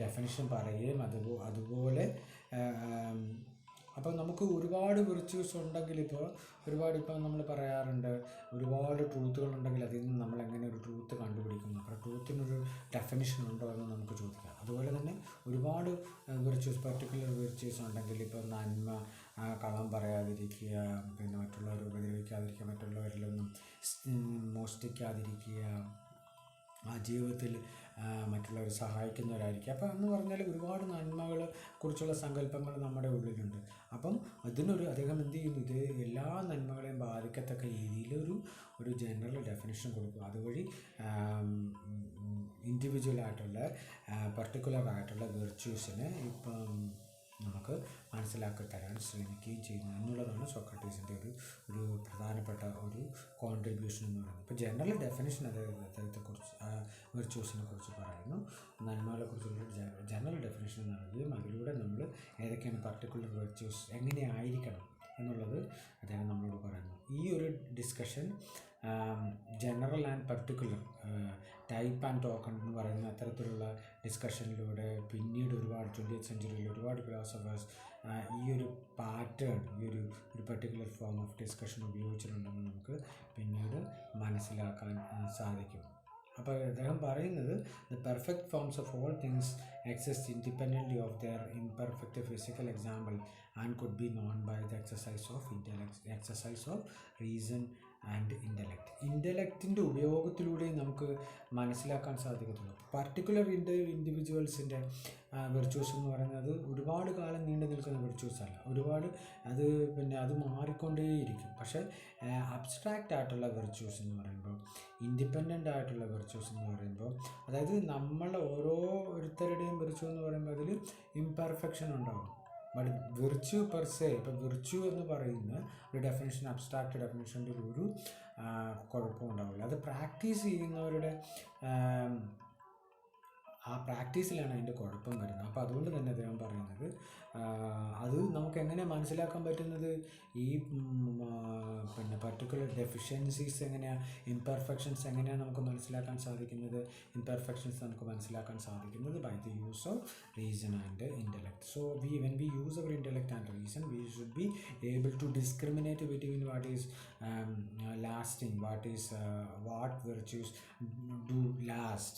ഡെഫിനിഷൻ പറയുകയും അതുപോലെ അപ്പോൾ നമുക്ക് ഒരുപാട് വിർച്യൂസ് ഉണ്ടെങ്കിൽ ഇപ്പം നമ്മൾ പറയാറുണ്ട് ഒരുപാട് ട്രൂത്തുകളുണ്ടെങ്കിൽ അതിൽ നിന്ന് നമ്മളെങ്ങനെ ഒരു ട്രൂത്ത് കണ്ടുപിടിക്കുന്നു, അപ്പോൾ ട്രൂത്തിനൊരു ഡെഫിനിഷൻ ഉണ്ടോ എന്ന് നമുക്ക് ചോദിക്കാം. അതുപോലെ തന്നെ ഒരുപാട് പെർട്ടിക്കുലർ വിർച്യൂസ് ഉണ്ടെങ്കിൽ ഇപ്പോൾ നന്മ, കള്ളം പറയാതിരിക്കുക, പിന്നെ മറ്റുള്ളവരെ ഉപദ്രവിക്കാതിരിക്കുക, മറ്റുള്ളവരിലൊന്നും മോഷ്ടിക്കാതിരിക്കുക, ജീവിതത്തിൽ മറ്റുള്ളവരെ സഹായിക്കുന്നവരായിരിക്കും. അപ്പോൾ എന്ന് പറഞ്ഞാൽ ഒരുപാട് നന്മകളെ കുറിച്ചുള്ള സങ്കല്പങ്ങൾ നമ്മുടെ ഉള്ളിലുണ്ട്. അപ്പം അദ്ദേഹം എന്ത് ചെയ്യുന്നു, ഇത് എല്ലാ നന്മകളെയും ബാധിക്കത്തക്ക രീതിയിൽ ഒരു ജനറൽ ഡെഫിനിഷൻ കൊടുക്കും. അതുവഴി ഇൻഡിവിജ്വലായിട്ടുള്ള പർട്ടിക്കുലർ ആയിട്ടുള്ള വിർച്യൂസിനെ ഇപ്പം നമുക്ക് മനസ്സിലാക്കി തരാൻ ശ്രമിക്കുകയും ചെയ്യുന്നു എന്നുള്ളതാണ് സോക്രട്ടീസിൻ്റെ ഒരു പ്രധാനപ്പെട്ട ഒരു കോൺട്രിബ്യൂഷൻ എന്ന് പറയുന്നത്. ഇപ്പോൾ ജനറൽ ഡെഫിനിഷൻ അദ്ദേഹത്തെക്കുറിച്ച് വിർച്യൂസിനെ കുറിച്ച് പറയുന്നു, നന്മകളെക്കുറിച്ചുള്ള ജനറൽ ഡെഫിനിഷൻ നൽകുകയും അതിലൂടെ നമ്മൾ ഏതൊക്കെയാണ് പർട്ടിക്കുലർ വിർച്യൂസ് എങ്ങനെയായിരിക്കണം എന്നുള്ളത് അദ്ദേഹം നമ്മളോട് പറയുന്നു. ഈ ഒരു discussion general and particular, type and token എന്ന് പറയുന്ന അത്തരത്തിലുള്ള ഡിസ്കഷനിലൂടെ പിന്നീട് ഒരുപാട് 20th സെഞ്ച്വറിയിൽ ഒരുപാട് ഫിലോസഫേഴ്സ് ഈ ഒരു പാറ്റേൺ, ഈ ഒരു പർട്ടിക്കുലർ ഫോം ഓഫ് ഡിസ്കഷൻ ഉപയോഗിച്ചിട്ടുണ്ടെന്ന് നമുക്ക് പിന്നീട് മനസ്സിലാക്കാൻ സാധിക്കും. അപ്പോൾ അദ്ദേഹം പറയുന്നത് the perfect forms of all things exist independently of their imperfect physical example and could be known by the exercise of reason and ഇൻ്റലക്റ്റിൻ്റെ ഉപയോഗത്തിലൂടെ നമുക്ക് മനസ്സിലാക്കാൻ സാധിക്കത്തുള്ളൂ. പർട്ടിക്കുലർ ഇൻഡിവിജ്വൽസിൻ്റെ വിർച്യൂസ് എന്ന് പറയുന്നത് ഒരുപാട് കാലം നീണ്ടു നിൽക്കുന്ന വിർച്യൂസ് അല്ല, അത് മാറിക്കൊണ്ടേയിരിക്കും. പക്ഷേ അബ്സ്ട്രാക്റ്റ് ആയിട്ടുള്ള വിർച്യൂസ് എന്ന് പറയുമ്പോൾ, ഇൻഡിപെൻഡൻ്റ് ആയിട്ടുള്ള വിർച്യൂസ് എന്ന് പറയുമ്പോൾ, അതായത് നമ്മൾ ഓരോരുത്തരുടെയും വിർച്യൂ എന്ന് പറയുമ്പോൾ അതിൽ ഇംപെർഫെക്ഷൻ ഉണ്ടാകും. ബട്ട് വിർച്യൂ പെർ സെ, ഇപ്പോൾ വിർച്യൂ എന്ന് പറയുന്ന ഒരു ഡെഫിനിഷൻ, അബ്സ്ട്രാക്റ്റ് ഡെഫിനിഷൻ്റെ ഒരു കുഴപ്പം ഉണ്ടാവില്ല. അത് പ്രാക്ടീസ് ചെയ്യുന്നവരുടെ ആ പ്രാക്ടീസിലാണ് അതിൻ്റെ കുഴപ്പം വരുന്നത്. അപ്പോൾ അതുകൊണ്ട് തന്നെ അദ്ദേഹം പറയുന്നത് അത് നമുക്ക് എങ്ങനെ മനസ്സിലാക്കാൻ പറ്റുന്നത് ഈ പിന്നെ പർട്ടിക്കുലർ ഡെഫിഷ്യൻസീസ് എങ്ങനെയാണ്, ഇംപെർഫെക്ഷൻസ് എങ്ങനെയാണ് നമുക്ക് മനസ്സിലാക്കാൻ സാധിക്കുന്നത്? ഇംപെർഫെക്ഷൻസ് നമുക്ക് മനസ്സിലാക്കാൻ സാധിക്കുന്നത് by the use of reason and intellect. So when we use our intellect and reason, we should be able to discriminate between what is lasting, what virtues do last,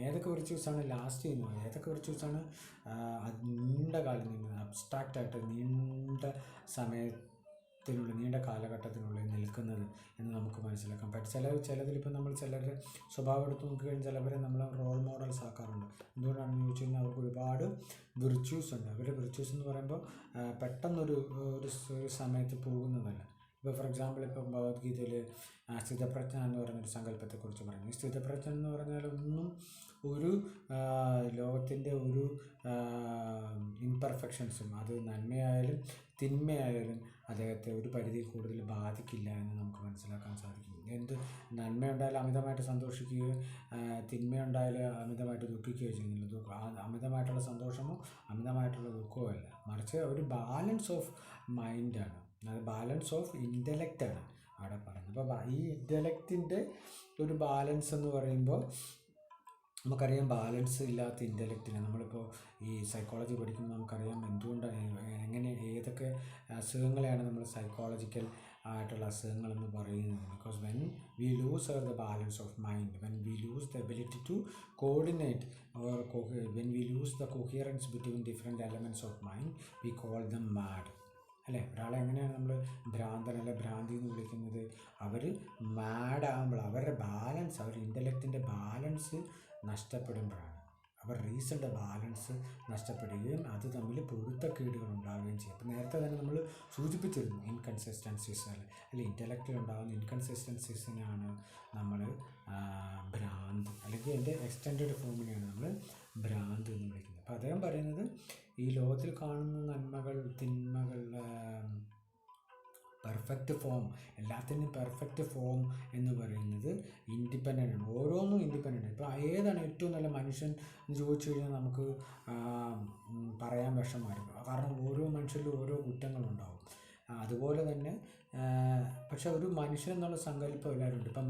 ഏതൊക്കെ വിർച്യൂസാണ് ലാസ്റ്റ് ചെയ്യുന്നത്, ഏതൊക്കെ വിർച്യൂസാണ് നീണ്ട കാലം നിന്ന് അബ്സ്ട്രാക്റ്റായിട്ട് നീണ്ട സമയത്തിനുള്ളിൽ, നീണ്ട കാലഘട്ടത്തിനുള്ളിൽ നിൽക്കുന്നത് എന്ന് നമുക്ക് മനസ്സിലാക്കാം. ചിലതിലിപ്പോൾ നമ്മൾ ചിലരുടെ സ്വഭാവം എടുത്ത് നോക്കുകയാണെങ്കിൽ ചിലവരെ നമ്മൾ റോൾ മോഡൽസ് ആക്കാറുണ്ട്. എന്തുകൊണ്ടാണെന്ന് ചോദിച്ചു കഴിഞ്ഞാൽ അവർക്ക് ഒരുപാട് വിർച്യൂസ് ഉണ്ട്. അവരുടെ വിർച്യൂസ് എന്ന് പറയുമ്പോൾ പെട്ടെന്നൊരു സമയത്ത് പോകുന്നതല്ല. ഇപ്പോൾ ഫോർ എക്സാമ്പിൾ ഇപ്പോൾ ഭഗവത്ഗീതയിൽ സ്ഥിതപ്രജ്ഞ എന്ന് പറയുന്നൊരു സങ്കല്പത്തെക്കുറിച്ച് പറയുന്നു. ഈ സ്ഥിതപ്രജ്ഞ എന്ന് പറഞ്ഞാൽ ഒരു ലോകത്തിൻ്റെ ഒരു ഇംപെർഫെക്ഷൻസും, അത് നന്മയായാലും തിന്മയായാലും അദ്ദേഹത്തെ ഒരു പരിധിയിൽ കൂടുതൽ ബാധിക്കില്ല എന്ന് നമുക്ക് മനസ്സിലാക്കാൻ സാധിക്കും. എന്ത് നന്മയുണ്ടായാലും അമിതമായിട്ട് സന്തോഷിക്കുകയോ തിന്മയുണ്ടായാലും അമിതമായിട്ട് ദുഃഖിക്കുകയോ ചെയ്യുന്നില്ല. അമിതമായിട്ടുള്ള സന്തോഷമോ അമിതമായിട്ടുള്ള ദുഃഖമോ അല്ല, മറിച്ച് ഒരു ബാലൻസ് ഓഫ് മൈൻഡാണ്, അത് ബാലൻസ് ഓഫ് ഇൻ്റലക്റ്റാണ് അവിടെ പറയുന്നത്. അപ്പോൾ ഈ ഇൻ്റലക്റ്റിൻ്റെ ഒരു ബാലൻസ് എന്ന് പറയുമ്പോൾ നമുക്കറിയാം, ബാലൻസ് ഇല്ലാത്ത ഇൻ്റലക്റ്റിന് നമ്മളിപ്പോൾ ഈ സൈക്കോളജി പഠിക്കുമ്പോൾ നമുക്കറിയാം എന്തുകൊണ്ടാണ്, എങ്ങനെ, ഏതൊക്കെ അസുഖങ്ങളെയാണ് നമ്മൾ സൈക്കോളജിക്കൽ ആയിട്ടുള്ള അസുഖങ്ങളെന്ന് പറയുന്നത്. Because when we lose the balance of mind, when we lose the ability to coordinate or when we lose the coherence between different elements of mind, we call them mad. അല്ലേ, ഒരാളെ എങ്ങനെയാണ് നമ്മൾ ഭ്രാന്തൻ അല്ലെ ഭ്രാന്തി എന്ന് വിളിക്കുന്നത്? അവർ മാഡാകുമ്പോൾ അവരുടെ ബാലൻസ്, അവരുടെ ഇൻ്റലക്റ്റിൻ്റെ ബാലൻസ് നഷ്ടപ്പെടുമ്പോഴാണ്, അവർ റീസണിൻ്റെ ബാലൻസ് നഷ്ടപ്പെടുകയും അത് തമ്മിൽ പൊരുത്തക്കേടുകൾ ഉണ്ടാവുകയും ചെയ്യും. അപ്പോൾ നേരത്തെ തന്നെ നമ്മൾ സൂചിപ്പിച്ചിരുന്നു ഇൻകൺസിസ്റ്റൻസീസ് അല്ലെ ഇൻ്റലക്റ്റിൽ ഉണ്ടാകുന്ന ഇൻകൺസിസ്റ്റൻസീസിനാണ് നമ്മൾ ഭ്രാന്ത്, അല്ലെങ്കിൽ എൻ്റെ എക്സ്റ്റെൻഡഡ് ഫോമിനെയാണ് നമ്മൾ ഭ്രാന്ത് എന്ന് വിളിക്കുന്നത്. അപ്പോൾ അദ്ദേഹം പറയുന്നത് ഈ ലോകത്തിൽ കാണുന്ന നന്മകൾ തിന്മകൾ പെർഫെക്റ്റ് ഫോം, എല്ലാത്തിനും പെർഫെക്റ്റ് ഫോം എന്ന് പറയുന്നത് ഇൻഡിപെൻഡൻ്റ് ആണ്, ഓരോന്നും ഇൻഡിപെൻഡൻ്റ്. ഇപ്പോൾ ഏതാണ് ഏറ്റവും നല്ല മനുഷ്യൻ എന്ന് ചോദിച്ചു കഴിഞ്ഞാൽ നമുക്ക് പറയാൻ വിഷമമായിരിക്കും. കാരണം ഓരോ മനുഷ്യരിലും ഓരോ കുറ്റങ്ങളുണ്ടാവും. അതുപോലെ തന്നെ പക്ഷെ ഒരു മനുഷ്യൻ എന്നുള്ള സങ്കല്പം എല്ലാവരും ഉണ്ട്. ഇപ്പം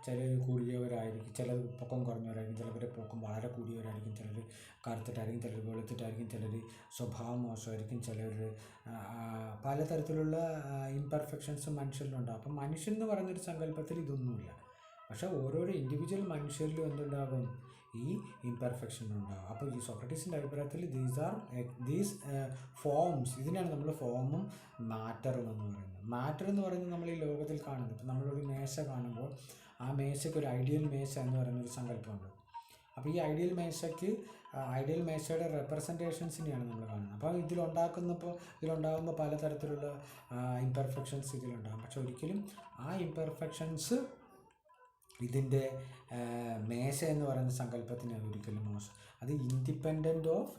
ചിലർ കൂടിയവരായിരിക്കും, ചിലർ പൊക്കം കുറഞ്ഞവരായിരിക്കും, ചിലവരെ പൊക്കം വളരെ കൂടിയവരായിരിക്കും, ചിലർ കറുത്തിട്ടായിരിക്കും, ചിലർ വെളുത്തിട്ടായിരിക്കും, ചിലർ സ്വഭാവം മോശമായിരിക്കും, ചിലർ പലതരത്തിലുള്ള ഇംപെർഫെക്ഷൻസും മനുഷ്യരിലുണ്ടാകും. അപ്പം മനുഷ്യൻ എന്ന് പറയുന്നൊരു സങ്കല്പത്തിൽ ഇതൊന്നുമില്ല. പക്ഷേ ഓരോരോ ഇൻഡിവിജ്വൽ മനുഷ്യരിലും എന്തുണ്ടാകും, ഈ ഇംപെർഫെക്ഷൻ ഉണ്ടാകും. അപ്പോൾ ഈ സോക്രട്ടീസിൻ്റെ അഭിപ്രായത്തിൽ ദീസ് ഫോംസ്, ഇതിനാണ് നമ്മൾ ഫോമും മാറ്ററും എന്ന് പറയുന്നത്. മാറ്റർ എന്ന് പറയുന്നത് നമ്മൾ ഈ ലോകത്തിൽ കാണുന്നത്, ഇപ്പം നമ്മളൊരു മേശ കാണുമ്പോൾ ആ മേശയ്ക്ക് ഒരു ഐഡിയൽ മേശ എന്ന് പറയുന്നൊരു സങ്കല്പമുണ്ട്. അപ്പോൾ ഈ ഐഡിയൽ മേശയുടെ റെപ്രസെൻറ്റേഷൻസിനെയാണ് നമ്മൾ കാണുന്നത്. അപ്പോൾ ഇതിലുണ്ടാകുമ്പോൾ പലതരത്തിലുള്ള ഇംപെർഫെക്ഷൻസ് ഇതിലുണ്ടാകും. പക്ഷെ ഒരിക്കലും ആ ഇംപെർഫെക്ഷൻസ് ഇതിൻ്റെ മേശ എന്ന് പറയുന്ന സങ്കല്പത്തിന് ഒരിക്കലും മോശം, അത് ഇൻഡിപെൻഡൻ്റ് ഓഫ്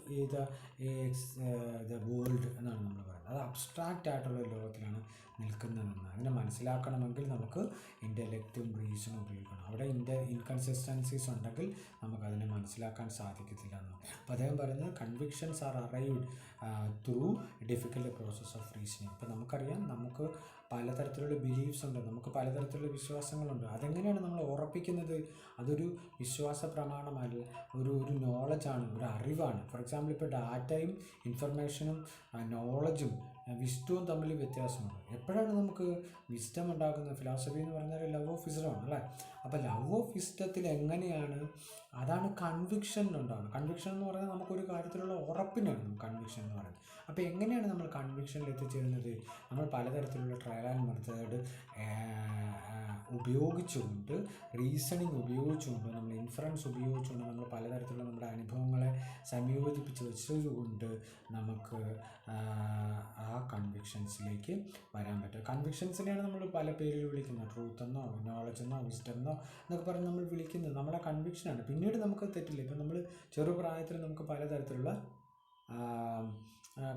ദ വേൾഡ് എന്നാണ് നമ്മൾ പറയുന്നത്. അത് അബ്സ്ട്രാക്റ്റ് ആയിട്ടുള്ള ലോകത്തിലാണ് നിൽക്കുന്നതെന്ന്. അതിനെ മനസ്സിലാക്കണമെങ്കിൽ നമുക്ക് ഇൻ്റലക്റ്റും റീസണും ഉപയോഗിക്കണം. അവിടെ ഇൻകൺസിസ്റ്റൻസീസ് ഉണ്ടെങ്കിൽ നമുക്കതിനെ മനസ്സിലാക്കാൻ സാധിക്കത്തില്ല എന്ന്. അപ്പോൾ അദ്ദേഹം പറയുന്നത് convictions are arrived through difficult process of reasoning. ഇപ്പോൾ നമുക്കറിയാം, നമുക്ക് പലതരത്തിലുള്ള ബിലീഫ്സ് ഉണ്ട്, നമുക്ക് പലതരത്തിലുള്ള വിശ്വാസങ്ങളുണ്ട്. അതെങ്ങനെയാണ് നമ്മൾ ഉറപ്പിക്കുന്നത്? അതൊരു വിശ്വാസ പ്രമാണമല്ല, ഒരു നോളജാണ്, ഒരു അറിവാണ്. ഫോർ എക്സാമ്പിൾ, ഇപ്പോൾ ഡാറ്റയും ഇൻഫർമേഷനും നോളജും വിസ്ഡവും തമ്മിൽ വ്യത്യാസമുണ്ട്. എപ്പോഴാണ് നമുക്ക് വിസ്ഡം ഉണ്ടാകുന്നത്? ഫിലോസഫി എന്ന് പറഞ്ഞാൽ ലവ് ഓഫ് വിസ്ഡമാണ് അല്ലേ. അപ്പോൾ ലവ് ഓഫ് വിസ്ഡത്തിൽ എങ്ങനെയാണ്, അതാണ് കൺവിക്ഷൻ ഉണ്ടാകുന്നത്. കൺവിക്ഷൻ എന്ന് പറഞ്ഞാൽ നമുക്കൊരു കാര്യത്തിലുള്ള ഉറപ്പിനാണ് കൺവിക്ഷൻ എന്ന് പറയുന്നത്. അപ്പോൾ എങ്ങനെയാണ് നമ്മൾ കൺവിക്ഷനിൽ എത്തിച്ചേരുന്നത്? നമ്മൾ പലതരത്തിലുള്ള ട്രയൽ ആൻഡ് മെത്തേഡ് ഉപയോഗിച്ചുകൊണ്ട്, റീസണിങ് ഉപയോഗിച്ചുകൊണ്ട്, നമ്മൾ ഇൻഫറൻസ് ഉപയോഗിച്ചുകൊണ്ട്, നമ്മൾ പലതരത്തിലുള്ള നമ്മുടെ അനുഭവങ്ങളെ സംയോജിപ്പിച്ച് വെച്ചതുകൊണ്ട് നമുക്ക് ആ കൺവിക്ഷൻസിലേക്ക് വരാൻ പറ്റും. കൺവിക്ഷൻസിനെയാണ് നമ്മൾ പല പേരിൽ വിളിക്കുന്നത്, ട്രൂത്ത് എന്നോ നോളജ് എന്നോ വിസ്ഡം എന്നോ എന്നൊക്കെ പറഞ്ഞ് നമ്മൾ വിളിക്കുന്നത് നമ്മുടെ കൺവിക്ഷനാണ്. പിന്നീട് നമുക്ക് തെറ്റില്ല. ഇപ്പം നമ്മൾ ചെറുപ്രായത്തിൽ നമുക്ക് പലതരത്തിലുള്ള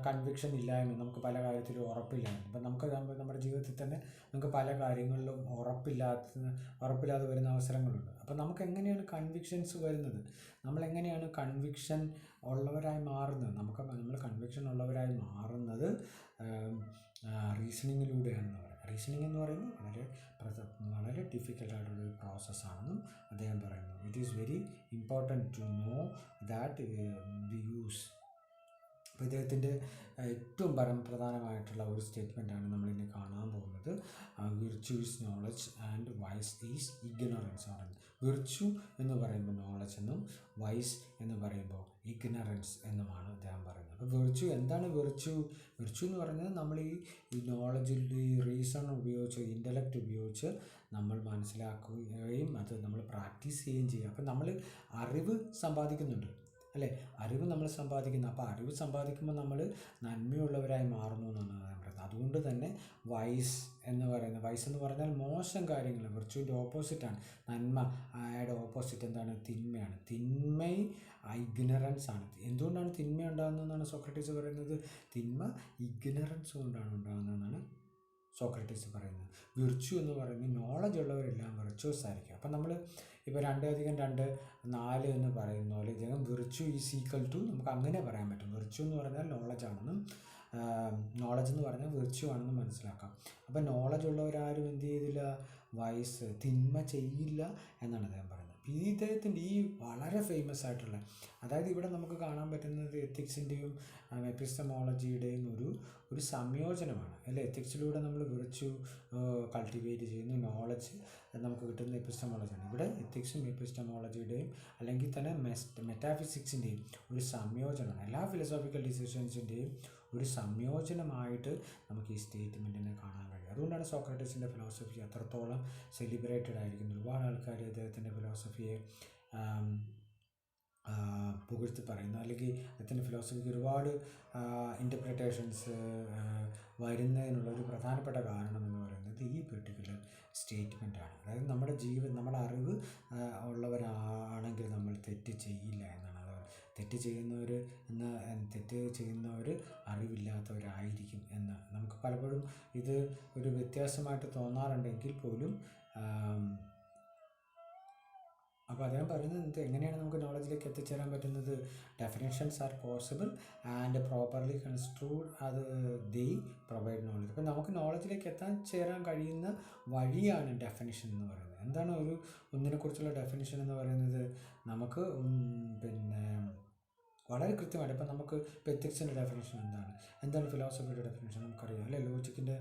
കൺവിക്ഷൻ ഇല്ലായ്മ, നമുക്ക് പല കാര്യത്തിലും ഉറപ്പില്ലായ്മ. ഇപ്പം നമുക്ക് നമ്മുടെ ജീവിതത്തിൽ തന്നെ നമുക്ക് പല കാര്യങ്ങളിലും ഉറപ്പില്ലാതെ വരുന്ന അവസരങ്ങളുണ്ട്. അപ്പം നമുക്ക് എങ്ങനെയാണ് കൺവിക്ഷൻസ് വരുന്നത്, നമ്മളെങ്ങനെയാണ് കൺവിക്ഷൻ ഉള്ളവരായി മാറുന്നത്? നമ്മൾ കൺവിക്ഷൻ ഉള്ളവരായി മാറുന്നത് റീസണിങ്ങിലൂടെയാണെന്ന് പറയാം. റീസണിങ് എന്ന് പറയുന്നത് വളരെ ഡിഫിക്കൽട്ടായിട്ടുള്ളൊരു പ്രോസസ്സാണെന്നും അദ്ദേഹം പറയുന്നു. It is very important to know that we use. അപ്പോൾ ഇദ്ദേഹത്തിൻ്റെ ഏറ്റവും പ്രധാനമായിട്ടുള്ള ഒരു സ്റ്റേറ്റ്മെൻറ്റാണ് നമ്മളിനി കാണാൻ പോകുന്നത്. Virtue is knowledge and vice is ignorance ആണ്. വിർച്യു എന്ന് പറയുമ്പോൾ നോളജ് എന്നും വൈസ് എന്ന് പറയുമ്പോൾ ഇഗ്നറൻസ് എന്നുമാണ് അദ്ദേഹം പറയുന്നത്. അപ്പോൾ വിർച്യു എന്താണ്? വിർച്യു എന്ന് പറയുന്നത് നമ്മൾ ഈ നോളജിൽ ഈ റീസൺ ഉപയോഗിച്ച്, ഇൻ്റലക്റ്റ് ഉപയോഗിച്ച് നമ്മൾ മനസ്സിലാക്കുകയും അത് നമ്മൾ പ്രാക്ടീസ് ചെയ്യുകയും ചെയ്യുക. അപ്പം നമ്മൾ അറിവ് സമ്പാദിക്കുന്നുണ്ട് അല്ലേ? അറിവ് നമ്മൾ സമ്പാദിക്കുന്നു. അപ്പോൾ അറിവ് സമ്പാദിക്കുമ്പോൾ നമ്മൾ നന്മയുള്ളവരായി മാറുന്നു എന്നാണ് ഞാൻ പറയുന്നത്. അതുകൊണ്ട് തന്നെ വൈസ് എന്ന് പറഞ്ഞാൽ മോശം കാര്യങ്ങൾ, വിർച്യുവിൻ്റെ ഓപ്പോസിറ്റാണ് നന്മ. അയാളുടെ ഓപ്പോസിറ്റ് എന്താണ്? തിന്മയാണ്. ഇഗ്നറൻസ് ആണ്. എന്തുകൊണ്ടാണ് തിന്മ ഉണ്ടാകുന്നതെന്നാണ് സോക്രട്ടീസ് പറയുന്നത്? തിന്മ ഇഗ്നറൻസ് കൊണ്ടാണ് ഉണ്ടാകുന്നതെന്നാണ് സോക്രട്ടീസ് പറയുന്നത്. വിർച്യു എന്ന് പറയുന്നത് നോളജ് ഉള്ളവരെല്ലാം വിർച്വസ് ആയിരിക്കും. അപ്പം നമ്മൾ ഇപ്പോൾ 2+2=4 എന്ന് പറയുന്ന പോലെ ഇദ്ദേഹം വിർച്യു ഈസ് ഈക്വൽ ടു, നമുക്ക് അങ്ങനെ പറയാൻ പറ്റും. വിർച്യു എന്ന് പറഞ്ഞാൽ നോളജാണെന്നും നോളജ് എന്ന് പറഞ്ഞാൽ വിർച്യു ആണെന്നും മനസ്സിലാക്കാം. അപ്പം നോളജ് ഉള്ളവരാരും എന്ത് ചെയ്തില്ല? വൈസ് തിന്മ ചെയ്യില്ല എന്നാണ് അദ്ദേഹം പറയുന്നത്. ഇദ്ദേഹത്തിൻ്റെ ഈ വളരെ ഫേമസ് ആയിട്ടുള്ള, അതായത് ഇവിടെ നമുക്ക് കാണാൻ പറ്റുന്നത് എത്തിക്സിൻ്റെയും എപ്പിസ്റ്റമോളജിയുടെയും ഒരു സംയോജനമാണ് അല്ലേ? എത്തിക്സിലൂടെ നമ്മൾ വിർച്യു കൾട്ടിവേറ്റ് ചെയ്യുന്നു, നോളജ് നമുക്ക് കിട്ടുന്ന എപ്പിസ്റ്റമോളജിയാണ്. ഇവിടെ എത്തിക്സും എപ്പിസ്റ്റമോളജിയുടെയും അല്ലെങ്കിൽ തന്നെ മെറ്റാഫിസിക്സിൻ്റെയും ഒരു സംയോജനമാണ്. എല്ലാ ഫിലോസോഫിക്കൽ ഡിസിഷൻസിൻ്റെയും ഒരു സംയോജനമായിട്ട് നമുക്ക് ഈ സ്റ്റേറ്റ്മെൻറ്റിനെ കാണാൻ കഴിയും. അതുകൊണ്ടാണ് സോക്രട്ടീസിൻ്റെ ഫിലോസഫി അത്രത്തോളം സെലിബ്രേറ്റഡ് ആയിരിക്കുന്നത്. ഒരുപാട് ആൾക്കാർ അദ്ദേഹത്തിൻ്റെ ഫിലോസഫിയെ പുകഴ്ത്തി പറയുന്നു, അല്ലെങ്കിൽ അദ്ദേഹത്തിൻ്റെ ഫിലോസഫിക്ക് ഒരുപാട് ഇൻ്റർപ്രിട്ടേഷൻസ് വരുന്നതിനുള്ള ഒരു പ്രധാനപ്പെട്ട കാരണം എന്ന് പറയുന്നത് ഈ പെർട്ടിക്കുലർ സ്റ്റേറ്റ്മെൻറ്റാണ്. അതായത് നമ്മുടെ അറിവ് ഉള്ളവരാണെങ്കിൽ നമ്മൾ തെറ്റ് ചെയ്യില്ല എന്നാണ്. തെറ്റ് ചെയ്യുന്നവർ അറിവില്ലാത്തവരായിരിക്കും എന്ന് നമുക്ക് പലപ്പോഴും ഇത് ഒരു വ്യത്യാസമായിട്ട് തോന്നാറുണ്ടെങ്കിൽ പോലും അപ്പോൾ അദ്ദേഹം പറയുന്നത് എങ്ങനെയാണ് നമുക്ക് നോളജിലേക്ക് എത്തിച്ചേരാൻ പറ്റുന്നത്? Definitions are possible and properly construed അത് ദേ പ്രൊവൈഡ് നോളജ്. അപ്പോൾ നമുക്ക് നോളജിലേക്ക് ചേരാൻ കഴിയുന്ന വഴിയാണ് ഡെഫിനിഷൻ എന്ന് പറയുന്നത്. എന്താണ് ഒന്നിനെക്കുറിച്ചുള്ള ഡെഫിനിഷൻ എന്ന് പറയുന്നത്? നമുക്ക് വളരെ കൃത്യമായിട്ട് ഇപ്പം നമുക്ക് ഇപ്പോൾ എത്തിക്സിൻ്റെ ഡെഫിനേഷൻ എന്താണ് ഫിലോസഫിയുടെ ഡെഫിനേഷൻ നമുക്കറിയാം അല്ലേ? ലോജിക്കിൻ്റെ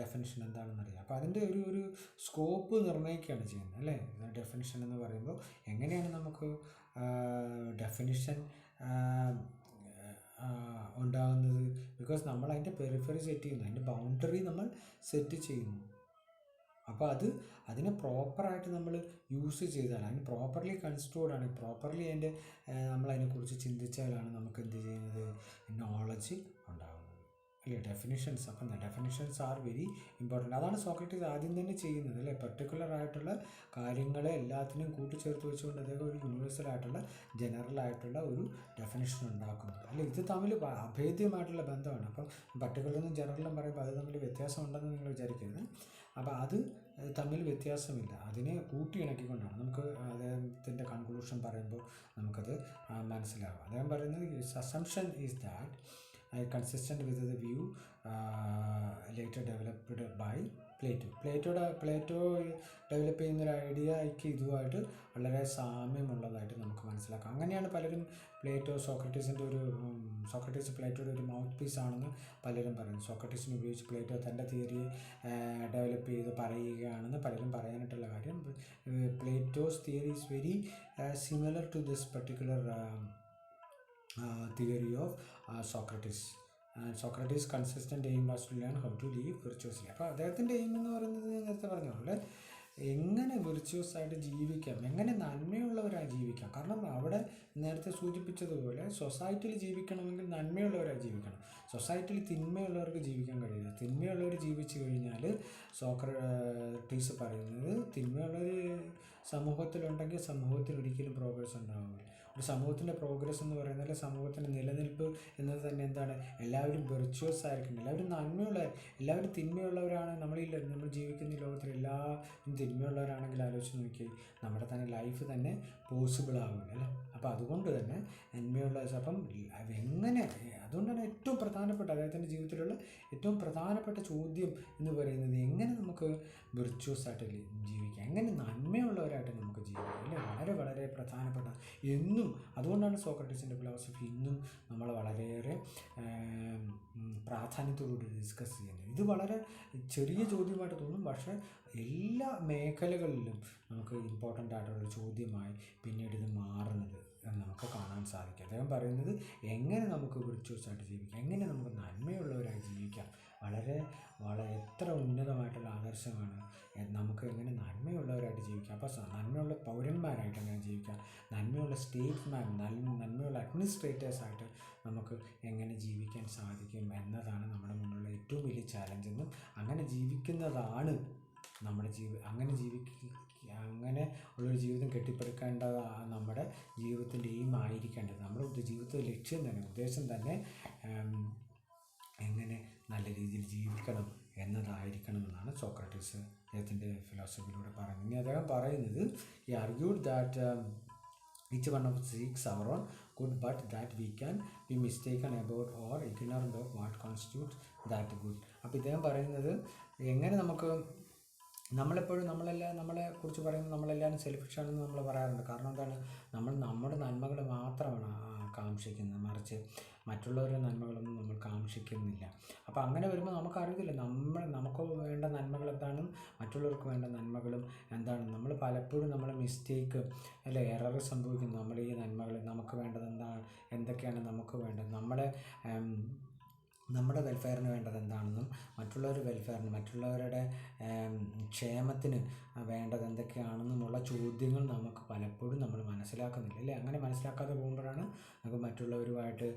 ഡെഫിനേഷൻ എന്താണെന്നറിയാം. അപ്പോൾ അതിൻ്റെ ഒരു സ്കോപ്പ് നിർണ്ണയിക്കുകയാണ് ചെയ്യുന്നത് അല്ലേ? ഡെഫിനിഷൻ എന്ന് പറയുമ്പോൾ എങ്ങനെയാണ് നമുക്ക് ഡെഫിനിഷൻ ഉണ്ടാകുന്നത്? ബിക്കോസ് നമ്മൾ അതിൻ്റെ പെരിഫറി സെറ്റ് ചെയ്യുന്നു, അതിൻ്റെ ബൗണ്ടറി നമ്മൾ സെറ്റ് ചെയ്യുന്നു. അപ്പോൾ അതിനെ പ്രോപ്പറായിട്ട് നമ്മൾ യൂസ് ചെയ്താൽ, അതിന് പ്രോപ്പർലി കൺസ്ട്രോൾഡ് ആണ്, പ്രോപ്പർലി നമ്മളതിനെക്കുറിച്ച് ചിന്തിച്ചാലാണ് നമുക്ക് എന്ത് ചെയ്യുന്നത്? നോളജ് ഉണ്ടാകുന്നത് അല്ലേ? ഡെഫിനിഷൻസ്. അപ്പം ഡെഫിനിഷൻസ് ആർ വെരി ഇമ്പോർട്ടൻ്റ്. അതാണ് സോക്രട്ടീസ് ആദ്യം തന്നെ ചെയ്യുന്നത് അല്ലേ? പെർട്ടിക്കുലർ ആയിട്ടുള്ള കാര്യങ്ങളെ എല്ലാത്തിനും കൂട്ടിച്ചേർത്ത് വെച്ചുകൊണ്ട് അദ്ദേഹം ഒരു യൂണിവേഴ്സലായിട്ടുള്ള ജനറലായിട്ടുള്ള ഒരു ഡെഫിനിഷൻ ഉണ്ടാക്കുന്നത് അല്ലേ? ഇത് തമ്മിൽ അഭേദ്യമായിട്ടുള്ള ബന്ധമാണ്. അപ്പം പർട്ടിക്കുലറും ജനറലും പറയുമ്പോൾ അത് തമ്മിൽ വ്യത്യാസം ഉണ്ടെന്ന് നിങ്ങൾ വിചാരിക്കരുത്. അപ്പോൾ അത് തമ്മിൽ വ്യത്യാസമില്ല, അതിനെ കൂട്ടിയിണക്കിക്കൊണ്ടാണ് നമുക്ക് അദ്ദേഹത്തിൻ്റെ കൺക്ലൂഷൻ പറയുമ്പോൾ നമുക്കത് മനസ്സിലാവും. അദ്ദേഹം പറയുന്നത് assumption is that consistent with the view later developed by Plato develop ചെയ്യുന്നൊരു ഐഡിയയ്ക്ക് ഇതുമായിട്ട് വളരെ സാമ്യമുള്ളതായിട്ട് നമുക്ക് മനസ്സിലാക്കാം. അങ്ങനെയാണ് പലരും സോക്രട്ടീസ് പ്ലേറ്റോയുടെ ഒരു മൗത്ത് പീസ് ആണെന്ന് പലരും പറയുന്നു. സോക്രട്ടീസിനെ ഉപയോഗിച്ച് പ്ലേറ്റോ തൻ്റെ തിയറിയെ ഡെവലപ്പ് ചെയ്ത് പറയുകയാണെന്ന് പലരും പറയാനായിട്ടുള്ള കാര്യം, Plato's theory is very similar to this particular theory of Socrates. Socrates' consistent aim was to learn how to live virtuously. അപ്പോൾ അദ്ദേഹത്തിൻ്റെ എയിം എന്ന് പറയുന്നത് ഞാൻ നേരത്തെ പറഞ്ഞ പോലെ എങ്ങനെ വിർച്വസ് ആയിട്ട് ജീവിക്കാം, എങ്ങനെ നന്മയുള്ളവരായി ജീവിക്കാം. കാരണം അവിടെ നേരത്തെ സൂചിപ്പിച്ചതുപോലെ സൊസൈറ്റിയിൽ ജീവിക്കണമെങ്കിൽ നന്മയുള്ളവരായി ജീവിക്കണം. സൊസൈറ്റിയിൽ തിന്മയുള്ളവർക്ക് ജീവിക്കാൻ കഴിയില്ല. തിന്മയുള്ളവർ ജീവിച്ചു കഴിഞ്ഞാൽ സോക്രട്ടീസ് പറയുന്നത് തിന്മയുള്ളവർ സമൂഹത്തിലുണ്ടെങ്കിൽ സമൂഹത്തിൽ ഒരിക്കലും പ്രോഗ്രസ് ഉണ്ടാവില്ല. ഒരു സമൂഹത്തിൻ്റെ പ്രോഗ്രസ് എന്ന് പറയുന്നത്, അല്ലെങ്കിൽ സമൂഹത്തിൻ്റെ നിലനിൽപ്പ് എന്നത് തന്നെ എന്താണ്? എല്ലാവരും വെർച്വസ് ആയിരിക്കണം, എല്ലാവരും നന്മയുള്ള, എല്ലാവരും തിന്മയുള്ളവരാണ്. നമ്മൾ ജീവിക്കുന്ന ഈ ലോകത്തിൽ എല്ലാവരും തിന്മയുള്ളവരാണെങ്കിൽ ആലോചിച്ച് നോക്കി, നമ്മുടെ തന്നെ ലൈഫ് തന്നെ പോസിബിൾ ആവില്ല അല്ലേ? അപ്പോൾ അതുകൊണ്ട് തന്നെ നന്മയുള്ള, അപ്പം എങ്ങനെ, അതുകൊണ്ടാണ് ഏറ്റവും പ്രധാനപ്പെട്ട അദ്ദേഹത്തിൻ്റെ ജീവിതത്തിലുള്ള ഏറ്റവും പ്രധാനപ്പെട്ട ചോദ്യം എന്ന് പറയുന്നത്, എങ്ങനെ നമുക്ക് വിർച്വസ് ആയിട്ട് ജീവിക്കാം, എങ്ങനെ നന്മയുള്ളവരായിട്ട് നമുക്ക് ജീവിക്കാം അല്ലേ? വളരെ വളരെ പ്രധാനപ്പെട്ട എന്നും. അതുകൊണ്ടാണ് സോക്രട്ടീസിൻ്റെ ഫിലോസഫി ഇന്നും നമ്മൾ വളരെയേറെ പ്രാധാന്യത്തോടുകൂടി ഡിസ്കസ് ചെയ്യുന്നത്. ഇത് വളരെ ചെറിയ ചോദ്യമായിട്ട് തോന്നും, പക്ഷേ എല്ലാ മേഖലകളിലും നമുക്ക് ഇമ്പോർട്ടൻ്റ് ആയിട്ടുള്ള ചോദ്യമായി പിന്നീട് ഇത് മാറുന്നത് നമുക്ക് കാണാൻ സാധിക്കും. അദ്ദേഹം പറയുന്നത് എങ്ങനെ നമുക്ക് വിർച്വസ് ആയിട്ട് ജീവിക്കാം, എങ്ങനെ നമുക്ക് നന്മയുള്ളവരായി ജീവിക്കാം. വളരെ എത്ര ഉന്നതമായിട്ടുള്ള ആദർശമാണ്. നമുക്ക് എങ്ങനെ നന്മയുള്ളവരായിട്ട് ജീവിക്കാം, അപ്പോൾ നന്മയുള്ള പൗരന്മാരായിട്ട് എങ്ങനെ ജീവിക്കാം, നന്മയുള്ള സ്റ്റേറ്റ്മാൻ, നന്മയുള്ള അഡ്മിനിസ്ട്രേറ്റേഴ്സായിട്ട് നമുക്ക് എങ്ങനെ ജീവിക്കാൻ സാധിക്കും എന്നതാണ് നമ്മുടെ മുന്നിലുള്ള ഏറ്റവും വലിയ ചാലഞ്ചെന്നും അങ്ങനെ ജീവിക്കുന്നതാണ് നമ്മുടെ അങ്ങനെ ഉള്ളൊരു ജീവിതം കെട്ടിപ്പടുക്കേണ്ടത് നമ്മുടെ ജീവിതത്തിൻ്റെ എയിം ആയിരിക്കേണ്ടത്. നമ്മുടെ ജീവിതത്തിൻ്റെ ലക്ഷ്യം തന്നെ, ഉദ്ദേശം തന്നെ എങ്ങനെ നല്ല രീതിയിൽ ജീവിക്കണം എന്നതായിരിക്കണമെന്നാണ് സോക്രട്ടീസ് അദ്ദേഹത്തിൻ്റെ ഫിലോസഫിയിലൂടെ പറയുന്നത്. ഇനി അദ്ദേഹം പറയുന്നത്, he argued that each one of us seeks our own good, but that we can be mistaken about or ignorant of what constitutes that good. അപ്പോൾ ഇദ്ദേഹം പറയുന്നത് എങ്ങനെ നമുക്ക്, നമ്മളെപ്പോഴും നമ്മളെക്കുറിച്ച് പറയുന്നത് നമ്മളെല്ലാവരും സെൽഫിഷാണെന്ന് നമ്മൾ പറയാറുണ്ട്. കാരണം എന്താണ്? നമ്മുടെ നന്മകൾ മാത്രമാണ് കാക്ഷിക്കുന്നത്, മറിച്ച് മറ്റുള്ളവരുടെ നന്മകളൊന്നും നമ്മൾ കാക്ഷിക്കുന്നില്ല. അപ്പോൾ അങ്ങനെ വരുമ്പോൾ നമുക്കറിയില്ല നമുക്ക് വേണ്ട നന്മകൾ എന്താണെന്നും മറ്റുള്ളവർക്ക് വേണ്ട നന്മകളും എന്താണെന്നും. നമ്മൾ പലപ്പോഴും മിസ്റ്റേക്ക് അല്ലെ, എറർ സംഭവിക്കുന്നു. നമ്മൾ ഈ നന്മകൾ, നമുക്ക് വേണ്ടത് എന്തൊക്കെയാണ് നമുക്ക് വേണ്ടത്, നമ്മുടെ വെൽഫെയറിന് വേണ്ടത് എന്താണെന്നും മറ്റുള്ളവരുടെ വെൽഫെയറിന്, മറ്റുള്ളവരുടെ ക്ഷേമത്തിന് വേണ്ടത് എന്തൊക്കെയാണെന്നുമുള്ള ചോദ്യങ്ങൾ നമുക്ക് പലപ്പോഴും നമ്മൾ മനസ്സിലാക്കുന്നില്ല അല്ലേ? അങ്ങനെ മനസ്സിലാക്കാതെ പോകുമ്പോഴാണ് നമുക്ക് മറ്റുള്ളവരുമായിട്ട്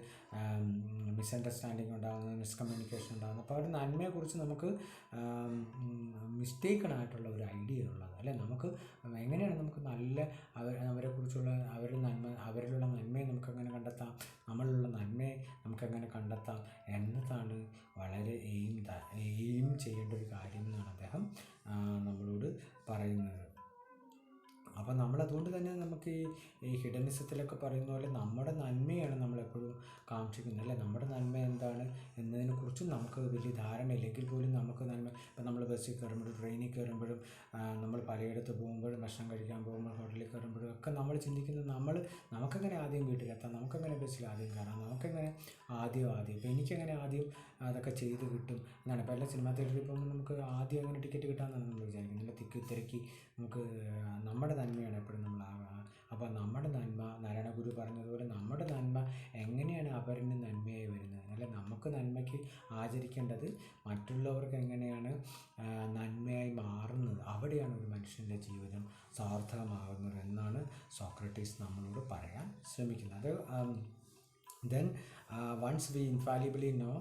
മിസ്അണ്ടർസ്റ്റാൻഡിങ് ഉണ്ടാകുന്നത്, മിസ്കമ്മ്യൂണിക്കേഷൻ ഉണ്ടാകുന്നത്. അപ്പോൾ അവരുടെ നന്മയെക്കുറിച്ച് നമുക്ക് മിസ്റ്റേക്കണായിട്ടുള്ള ഒരു ഐഡിയ ഉള്ളത് അല്ലേ? നമുക്ക് എങ്ങനെയാണ് നമുക്ക് നല്ല അവരെക്കുറിച്ചുള്ള അവരിലുള്ള നന്മയെ നമുക്കെങ്ങനെ കണ്ടെത്താം, നമ്മളിലുള്ള നന്മയെ നമുക്കെങ്ങനെ കണ്ടെത്താം എന്നതാണ് വളരെ എയിം ചെയ്യേണ്ട ഒരു കാര്യം എന്നാണ് അദ്ദേഹം നമ്മളോട് പറയുന്നത്. അപ്പോൾ നമ്മളതുകൊണ്ട് തന്നെ നമുക്ക് ഈ ഹിഡനിസത്തിലൊക്കെ പറയുന്ന പോലെ നമ്മുടെ നന്മയാണ് നമ്മളെപ്പോഴും കാക്ഷിക്കുന്നത് അല്ലേ? നമ്മുടെ നന്മ എന്താണ് എന്നതിനെക്കുറിച്ചും നമുക്ക് വലിയ ധാരണയില്ലെങ്കിൽ പോലും നമുക്ക് നന്മ, ഇപ്പം നമ്മൾ ബസ്സിൽ കയറുമ്പോഴും ട്രെയിനിൽ കയറുമ്പോഴും നമ്മൾ പലയിടത്ത് പോകുമ്പോഴും ഭക്ഷണം കഴിക്കാൻ പോകുമ്പോൾ ഹോട്ടലിൽ കയറുമ്പോഴും ഒക്കെ നമ്മൾ ചിന്തിക്കുന്നത് നമുക്കെങ്ങനെ ആദ്യം വീട്ടിലെത്താം, നമുക്കെങ്ങനെ ബസ്സിൽ ആദ്യം കയറാം, നമുക്കെങ്ങനെ ആദ്യം ഇപ്പം എനിക്കെങ്ങനെ ആദ്യം അതൊക്കെ ചെയ്ത് കിട്ടും എന്നാണ്. ഇപ്പോൾ എല്ലാ സിനിമാ തിയേറ്ററിൽ പോകുമ്പോൾ നമുക്ക് ആദ്യം അങ്ങനെ ടിക്കറ്റ് കിട്ടാമെന്നാണ് നമ്മൾ വിചാരിക്കുന്നത്. തിരക്കി നമുക്ക് നമ്മുടെ നന്മയാണ് എപ്പോഴും നമ്മൾ. അപ്പോൾ നമ്മുടെ നന്മ, നാരായണഗുരു പറഞ്ഞതുപോലെ നമ്മുടെ നന്മ എങ്ങനെയാണ് അവരിന് നന്മയായി വരുന്നത്, അല്ല നമുക്ക് നന്മയ്ക്ക് ആചരിക്കേണ്ടത് മറ്റുള്ളവർക്ക് എങ്ങനെയാണ് നന്മയായി മാറുന്നത്, അവിടെയാണ് ഒരു മനുഷ്യൻ്റെ ജീവിതം സാർത്ഥകമാകുന്നത് എന്നാണ് സോക്രട്ടീസ് നമ്മളോട് പറയാൻ ശ്രമിക്കുന്നത്. Then once we infallibly know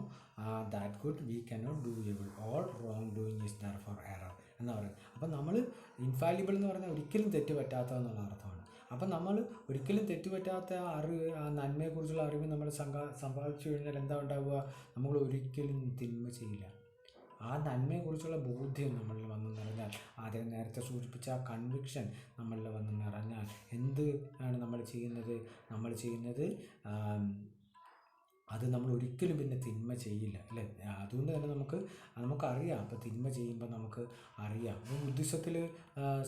that good, we cannot do evil. All wrongdoing is therefore error എന്ന് പറയുന്നത്. അപ്പം നമ്മൾ ഇൻഫാലിബിൾ എന്ന് പറഞ്ഞാൽ ഒരിക്കലും തെറ്റ് പറ്റാത്തതെന്നുള്ള അർത്ഥമാണ്. അപ്പം നമ്മൾ ഒരിക്കലും തെറ്റുപറ്റാത്ത നന്മയെക്കുറിച്ചുള്ള അറിവ് നമ്മൾ സമ്പാദിച്ചു കഴിഞ്ഞാൽ എന്താ ഉണ്ടാവുക? നമ്മൾ ഒരിക്കലും തിന്മ ചെയ്യില്ല. ആ നന്മയെക്കുറിച്ചുള്ള ബോധ്യം നമ്മളിൽ വന്നു നിറഞ്ഞാൽ, ആദ്യം നേരത്തെ സൂചിപ്പിച്ച ആ കൺവിക്ഷൻ നമ്മളിൽ വന്നു നിറഞ്ഞാൽ എന്ത് ആണ് നമ്മൾ ചെയ്യുന്നത്? അത് നമ്മൾ ഒരിക്കലും പിന്നെ തിന്മ ചെയ്യില്ല അല്ലേ? അതുകൊണ്ട് തന്നെ നമുക്കറിയാം. അപ്പോൾ തിന്മ ചെയ്യുമ്പോൾ നമുക്ക് അറിയാം. ബുദ്ധിസത്തിൽ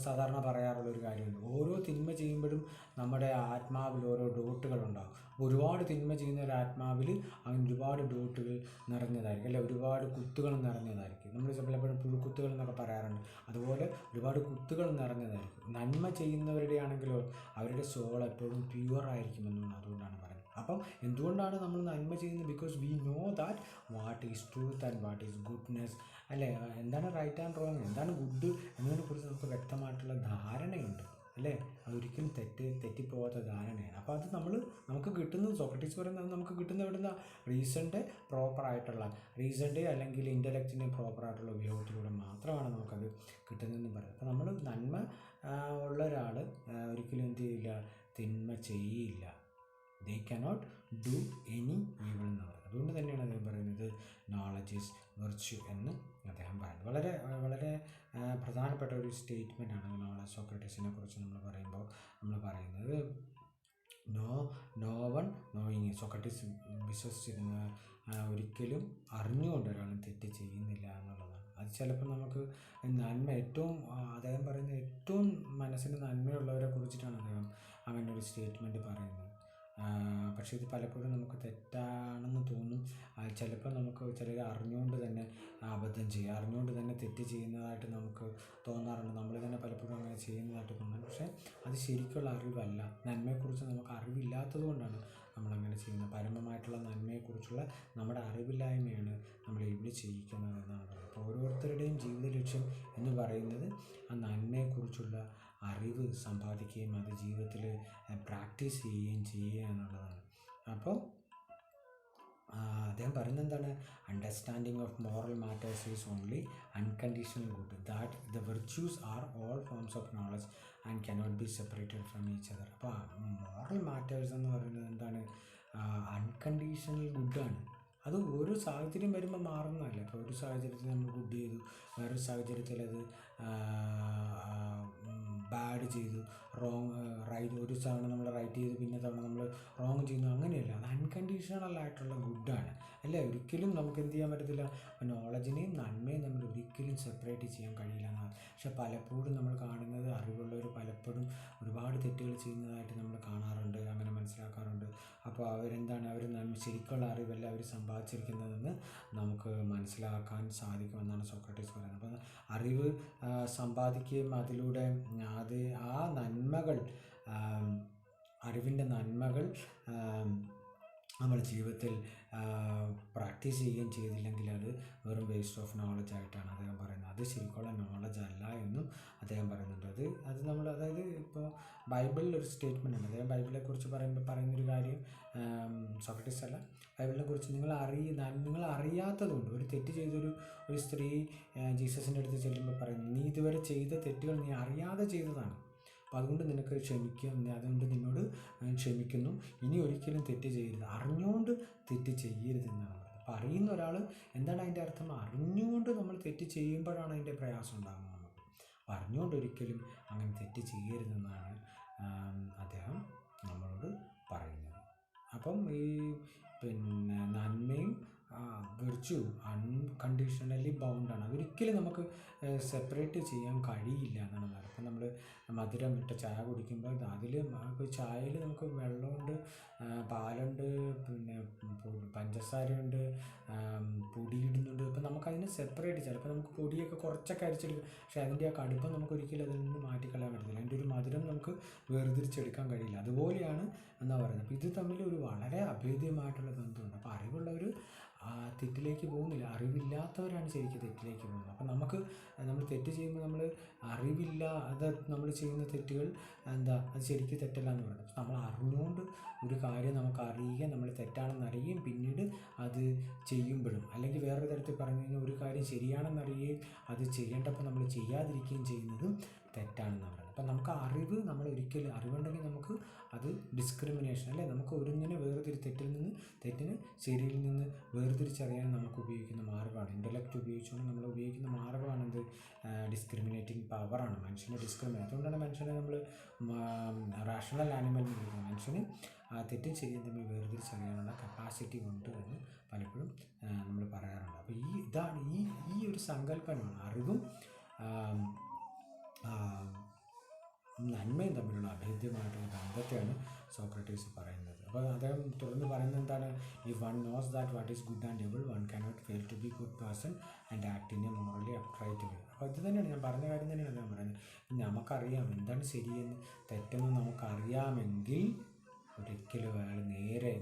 സാധാരണ പറയാറുള്ളൊരു കാര്യമുണ്ട്, ഓരോ തിന്മ ചെയ്യുമ്പോഴും നമ്മുടെ ആത്മാവിൽ ഓരോ ഡോട്ടുകളുണ്ടാകും. ഒരുപാട് തിന്മ ചെയ്യുന്ന ഒരു ആത്മാവിൽ അങ്ങനെ ഒരുപാട് ഡോട്ടുകൾ നിറഞ്ഞതായിരിക്കും അല്ലെ, ഒരുപാട് കുത്തുകൾ നിറഞ്ഞതായിരിക്കും. നമ്മൾ പലപ്പോഴും പുഴുക്കുത്തുകൾ എന്നൊക്കെ പറയാറുണ്ട്. അതുപോലെ ഒരുപാട് കുത്തുകൾ നിറഞ്ഞതായിരിക്കും. നന്മ ചെയ്യുന്നവരുടെ ആണെങ്കിലോ അവരുടെ സോൾ എപ്പോഴും പ്യുവർ ആയിരിക്കുമെന്നാണ്, അതുകൊണ്ടാണ് പറയുന്നത്. അപ്പം എന്തുകൊണ്ടാണ് നമ്മൾ നന്മ ചെയ്യുന്നത്? Because we know that what is truth and what is goodness അല്ലേ? എന്താണ് റൈറ്റ് ആൻഡ് റോങ്, എന്താണ് ഗുഡ് എന്നതിനെക്കുറിച്ച് നമുക്ക് വ്യക്തമായിട്ടുള്ള ധാരണയുണ്ട് അല്ലേ? അതൊരിക്കലും തെറ്റിപ്പോകാത്ത ധാരണയാണ്. അപ്പോൾ അത് നമുക്ക് കിട്ടുന്നത്, സോക്രട്ടീസ് പറയുന്നത് നമുക്ക് കിട്ടുന്ന എവിടുന്ന റീസണിൻ്റെ അല്ലെങ്കിൽ ഇൻ്റലക്റ്റിൻ്റെ പ്രോപ്പറായിട്ടുള്ള ഉപയോഗത്തിലൂടെ മാത്രമാണ് നമുക്കത് കിട്ടുന്നതെന്ന് പറയുന്നത്. അപ്പോൾ നമ്മൾ നന്മ ഉള്ള ഒരാൾ ഒരിക്കലും എന്ത് ചെയ്യില്ല, തിന്മ ചെയ്യില്ല they cannot do any evil എന്ന് പറയുന്നത്. അതുകൊണ്ട് തന്നെയാണ് അദ്ദേഹം പറയുന്നത് നോളജ് ഈസ് വെർച്യു എന്ന് അദ്ദേഹം പറയുന്നത്. വളരെ വളരെ പ്രധാനപ്പെട്ട ഒരു സ്റ്റേറ്റ്മെൻറ്റാണ് സോക്രട്ടീസിനെ കുറിച്ച് നമ്മൾ പറയുന്നത്. No one knowing. സോക്രട്ടീസ് വിശ്വസിച്ചിരുന്ന ഒരിക്കലും അറിഞ്ഞുകൊണ്ട് ഒരാളും തെറ്റ് ചെയ്യുന്നില്ല എന്നുള്ളതാണ്. അത് ചിലപ്പോൾ നമുക്ക് നന്മ അദ്ദേഹം പറയുന്ന ഏറ്റവും മനസ്സിന് നന്മയുള്ളവരെ കുറിച്ചിട്ടാണ് അദ്ദേഹം അങ്ങനെ ഒരു സ്റ്റേറ്റ്മെൻറ്റ് പറയുന്നത്. പക്ഷേ ഇത് പലപ്പോഴും നമുക്ക് തെറ്റാണെന്ന് തോന്നും. ചിലപ്പോൾ നമുക്ക് ചിലർ അറിഞ്ഞുകൊണ്ട് തന്നെ അബദ്ധം ചെയ്യുക, അറിഞ്ഞുകൊണ്ട് തന്നെ തെറ്റ് ചെയ്യുന്നതായിട്ട് നമുക്ക് തോന്നാറുണ്ട്. നമ്മൾ തന്നെ പലപ്പോഴും അങ്ങനെ ചെയ്യുന്നതായിട്ട് തോന്നുന്നു. പക്ഷേ അത് ശരിക്കുള്ള അറിവല്ല. നന്മയെക്കുറിച്ച് നമുക്ക് അറിവില്ലാത്തത് കൊണ്ടാണ് നമ്മളങ്ങനെ ചെയ്യുന്നത്. പരമമായിട്ടുള്ള നന്മയെക്കുറിച്ചുള്ള നമ്മുടെ അറിവില്ലായ്മയാണ് നമ്മളെ ഇവിടെ ചെയ്യിക്കുന്നത് എന്നാണ് പറയുന്നത്. അപ്പോൾ ഓരോരുത്തരുടെയും ജീവിത ലക്ഷ്യം എന്ന് പറയുന്നത് ആ നന്മയെക്കുറിച്ചുള്ള അറിവ് സമ്പാദിക്കുകയും അത് ജീവിതത്തിൽ പ്രാക്ടീസ് ചെയ്യുക എന്നുള്ളതാണ്. അപ്പോൾ അദ്ദേഹം പറയുന്നത് എന്താണ്? Understanding of moral matters is only unconditional good, that the virtues are all forms of knowledge and cannot be separated from each other. അപ്പോൾ മോറൽ മാറ്റേഴ്സ് എന്ന് പറയുന്നത് എന്താണ്? അൺകണ്ടീഷണൽ ഗുഡാണ്. അത് ഓരോ സാഹചര്യം വരുമ്പോൾ മാറുന്നതല്ല. ഇപ്പോൾ ഒരു സാഹചര്യത്തിൽ നമ്മൾ ഗുഡ് ചെയ്തു, വേറൊരു സാഹചര്യത്തിൽ അത് ബാഡ് ചെയ്തു, റൈറ്റ് ഒരു തവണ നമ്മൾ റൈറ്റ് ചെയ്തു, പിന്നെ തവണ നമ്മൾ റോങ് ചെയ്യുന്നു. അങ്ങനെയല്ല, അത് അൺകണ്ടീഷണൽ ആയിട്ടുള്ള ഗുഡാണ് അല്ലേ. ഒരിക്കലും നമുക്ക് എന്ത് ചെയ്യാൻ പറ്റത്തില്ല, നോളജിനെയും നന്മയും നമ്മൾ ഒരിക്കലും സെപ്പറേറ്റ് ചെയ്യാൻ കഴിയില്ല എന്നാണ്. പക്ഷെ പലപ്പോഴും നമ്മൾ കാണുന്നത് അറിവുള്ളവർ പലപ്പോഴും ഒരുപാട് തെറ്റുകൾ ചെയ്യുന്നതായിട്ട് നമ്മൾ കാണാറുണ്ട്, അങ്ങനെ മനസ്സിലാക്കാറുണ്ട്. അപ്പോൾ അവർ ശരിക്കുള്ള അറിവല്ല അവർ സമ്പാദിച്ചിരിക്കുന്നതെന്ന് നമുക്ക് മനസ്സിലാക്കാൻ സാധിക്കുമെന്നാണ് സോക്രട്ടീസ് പറയുന്നത്. അപ്പോൾ അറിവ് സമ്പാദിക്കുകയും അതിലൂടെ ആ നന്മകൾ, അറിവിൻ്റെ നന്മകൾ നമ്മൾ ജീവിതത്തിൽ പ്രാക്ടീസ് ചെയ്യുകയും ചെയ്തില്ലെങ്കിൽ അത് വെറും വേസ്റ്റ് ഓഫ് നോളജ് ആയിട്ടാണ് അദ്ദേഹം പറയുന്നത്. അത് ശരിക്കുള്ള നോളജ് അല്ല എന്നും അദ്ദേഹം പറയുന്നുണ്ട്. അതായത് ഇപ്പോൾ ബൈബിളിൽ ഒരു സ്റ്റേറ്റ്മെൻ്റ് ഉണ്ട്. അദ്ദേഹം ബൈബിളിനെക്കുറിച്ച് പറയുന്നൊരു കാര്യം, സോക്രട്ടീസ് അല്ല, ബൈബിളിനെ കുറിച്ച് നിങ്ങൾ അറിയാത്തതുകൊണ്ട്, ഒരു തെറ്റ് ചെയ്തൊരു സ്ത്രീ ജീസസിൻ്റെ അടുത്ത് ചെല്ലുമ്പോൾ പറയുന്നു, നീ ഇതുവരെ ചെയ്ത തെറ്റുകൾ നീ അറിയാതെ ചെയ്തതാണ്, അപ്പോൾ അതുകൊണ്ട് നിനക്ക് അതുകൊണ്ട് നിന്നോട് ക്ഷമിക്കുന്നു, ഇനി ഒരിക്കലും തെറ്റ് ചെയ്യരുത്, അറിഞ്ഞുകൊണ്ട് തെറ്റ് ചെയ്യരുതെന്നാണ് പറയുന്നത്. അപ്പോൾ അറിയുന്ന ഒരാൾ എന്താണ് അതിൻ്റെ അർത്ഥം? അറിഞ്ഞുകൊണ്ട് നമ്മൾ തെറ്റ് ചെയ്യുമ്പോഴാണ് അതിൻ്റെ പ്രയാസം ഉണ്ടാകുന്നത് നമുക്ക്. അപ്പോൾ അറിഞ്ഞുകൊണ്ട് ഒരിക്കലും അങ്ങനെ തെറ്റ് ചെയ്യരുതെന്നാണ് അദ്ദേഹം നമ്മളോട് പറയുന്നത്. അപ്പം ഈ നന്മയും വെർച്യു അൺകണ്ടീഷണലി ബൗണ്ടാണ്. അതൊരിക്കലും നമുക്ക് സെപ്പറേറ്റ് ചെയ്യാൻ കഴിയില്ല എന്നാണ് പറയുന്നത്. അപ്പം നമ്മൾ മധുരം ഇട്ട ചായ കുടിക്കുമ്പോൾ അതിൽ ചായയിൽ നമുക്ക് വെള്ളമുണ്ട്, പാലുണ്ട്, പിന്നെ പഞ്ചസാരയുണ്ട്, പൊടിയിടുന്നുണ്ട്. ഇപ്പം നമുക്കതിനെ സെപ്പറേറ്റ്, ചിലപ്പോൾ നമുക്ക് പൊടിയൊക്കെ കുറച്ചൊക്കെ അരിച്ചെടുക്കും, പക്ഷേ അതിൻ്റെ ആ കടുപ്പം നമുക്കൊരിക്കലും അതിൽ നിന്ന് മാറ്റിക്കളയാൻ പറ്റത്തില്ല. അതിൻ്റെ ഒരു മധുരം നമുക്ക് വേർതിരിച്ചെടുക്കാൻ കഴിയില്ല. അതുപോലെയാണ് എന്നാണ് പറയുന്നത്. അപ്പോൾ ഇത് തമ്മിൽ ഒരു വളരെ അഭേദ്യമായിട്ടുള്ള ബന്ധമുണ്ട്. അപ്പോൾ അറിവുള്ളവർ തെറ്റിലേക്ക് പോകുന്നില്ല, അറിവില്ലാത്തവരാണ് ശരിക്കും തെറ്റിലേക്ക് പോകുന്നത്. അപ്പം നമ്മൾ തെറ്റ് ചെയ്യുമ്പോൾ നമ്മൾ അറിവില്ലാതെ നമ്മൾ ചെയ്യുന്ന തെറ്റുകൾ അത് ശരിക്കും തെറ്റല്ല എന്ന് പറയുന്നത്. അപ്പം നമ്മൾ അറിഞ്ഞുകൊണ്ട് ഒരു കാര്യം നമുക്ക് അറിയുകയും നമ്മൾ തെറ്റാണെന്ന് അറിയുകയും പിന്നീട് അത് ചെയ്യുമ്പോഴും, അല്ലെങ്കിൽ വേറൊരു തരത്തിൽ പറഞ്ഞു കഴിഞ്ഞാൽ ഒരു കാര്യം ശരിയാണെന്നറിയുകയും അത് ചെയ്യേണ്ടപ്പോൾ നമ്മൾ ചെയ്യാതിരിക്കുകയും ചെയ്യുന്നതും തെറ്റാണെന്ന് പറയുന്നത്. അപ്പം നമുക്ക് അറിവുണ്ടെങ്കിൽ നമുക്ക് അത് ഡിസ്ക്രിമിനേഷൻ അല്ലേ, നമുക്ക് ഒരിങ്ങനെ തെറ്റിന് ശരിയിൽ നിന്ന് വേർതിരിച്ചറിയാൻ നമുക്ക് ഉപയോഗിക്കുന്ന മാർഗ്ഗമാണ്. ഇൻ്റലക്റ്റ് ഉപയോഗിച്ചുകൊണ്ട് നമ്മൾ ഉപയോഗിക്കുന്ന മാർഗ്ഗമാണെന്ത്? ഡിസ്ക്രിമിനേറ്റിംഗ് പവറാണ് മനുഷ്യനെ ഡിസ്ക്രിമിനേറ്റ്. അതുകൊണ്ടാണ് മനുഷ്യനെ നമ്മൾ റാഷണൽ ആനിമൽ എന്ന് വിളിക്കുന്നത്. മനുഷ്യന് തെറ്റും ശരിയും തമ്മിൽ വേർതിരിച്ചറിയാനുള്ള കപ്പാസിറ്റി ഉണ്ട് എന്ന് പലപ്പോഴും നമ്മൾ പറയാറുണ്ട്. അപ്പോൾ ഇതാണ് ഈ ഒരു സങ്കല്പമാണ് അറിവും നന്മയും തമ്മിലുള്ള അഭേദ്യമായിട്ടുള്ള ബന്ധത്തെയാണ് സോക്രട്ടീസ് പറയുന്നത്. അപ്പോൾ അദ്ദേഹം തുടർന്ന് പറയുന്നത് എന്താണ്? If one knows that what is good and evil one cannot fail to be good person and act in a morally upright way. അപ്പോൾ ഇത് തന്നെയാണ് ഞാൻ പറഞ്ഞ കാര്യം തന്നെയാണ് അദ്ദേഹം പറയുന്നത്. നമുക്കറിയാം എന്താണ് ശരിയെന്ന് തെറ്റെന്ന് നമുക്കറിയാമെങ്കിൽ ഒരിക്കലും അയാൾ നേരെ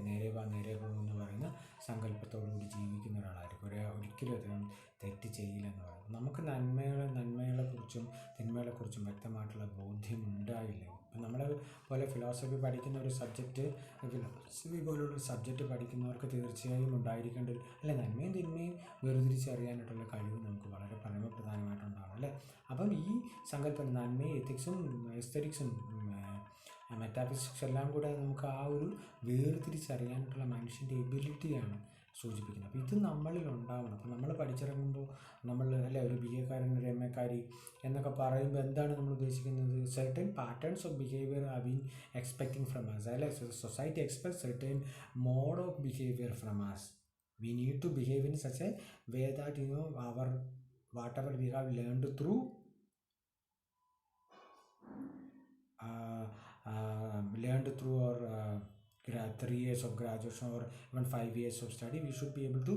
പോകുമെന്ന് പറയുന്ന സങ്കല്പത്തോടുകൂടി ജീവിക്കുന്ന ഒരാളായിരിക്കും. ഒരിക്കലും അദ്ദേഹം തെറ്റ് ചെയ്യില്ലെന്ന് പറയുന്നത്. നമുക്ക് നന്മകളെക്കുറിച്ചും തിന്മകളെക്കുറിച്ചും വ്യക്തമായിട്ടുള്ള ബോധ്യം ഉണ്ടായില്ല. ഇപ്പം നമ്മളെ പോലെ ഫിലോസഫി പഠിക്കുന്ന ഒരു ഫിലോസഫി പോലുള്ളൊരു സബ്ജക്റ്റ് പഠിക്കുന്നവർക്ക് തീർച്ചയായും ഉണ്ടായിരിക്കേണ്ട നന്മയും തിന്മയും വേർതിരിച്ചറിയാനായിട്ടുള്ള കഴിവ് നമുക്ക് വളരെ പരമപ്രധാനമായിട്ടുണ്ടാകും അല്ലേ. അപ്പം ഈ സങ്കല്പം നന്മയും എത്തിക്സും എസ്തെറ്റിക്സും മെറ്റാഫിസിക്സ് എല്ലാം കൂടെ നമുക്ക് ആ ഒരു വേർതിരിച്ചറിയാനായിട്ടുള്ള മനുഷ്യൻ്റെ എബിലിറ്റിയാണ് സൂചിപ്പിക്കുന്നത്. അപ്പോൾ ഇത് നമ്മളിൽ ഉണ്ടാവണം. അപ്പോൾ നമ്മൾ പഠിച്ചിറങ്ങുമ്പോൾ നമ്മൾ അല്ലെ ഒരു ബി എക്കാരൻ ഒരു എം എക്കാരി എന്നൊക്കെ പറയുമ്പോൾ എന്താണ് നമ്മൾ ഉദ്ദേശിക്കുന്നത്? Certain patterns of behaviour are been expecting from us. അല്ലെ society expect certain mode of behaviour from us. We need to behave in such a way that our whatever we have learned through our 3 years of graduation or even 5 years of study, we should be able to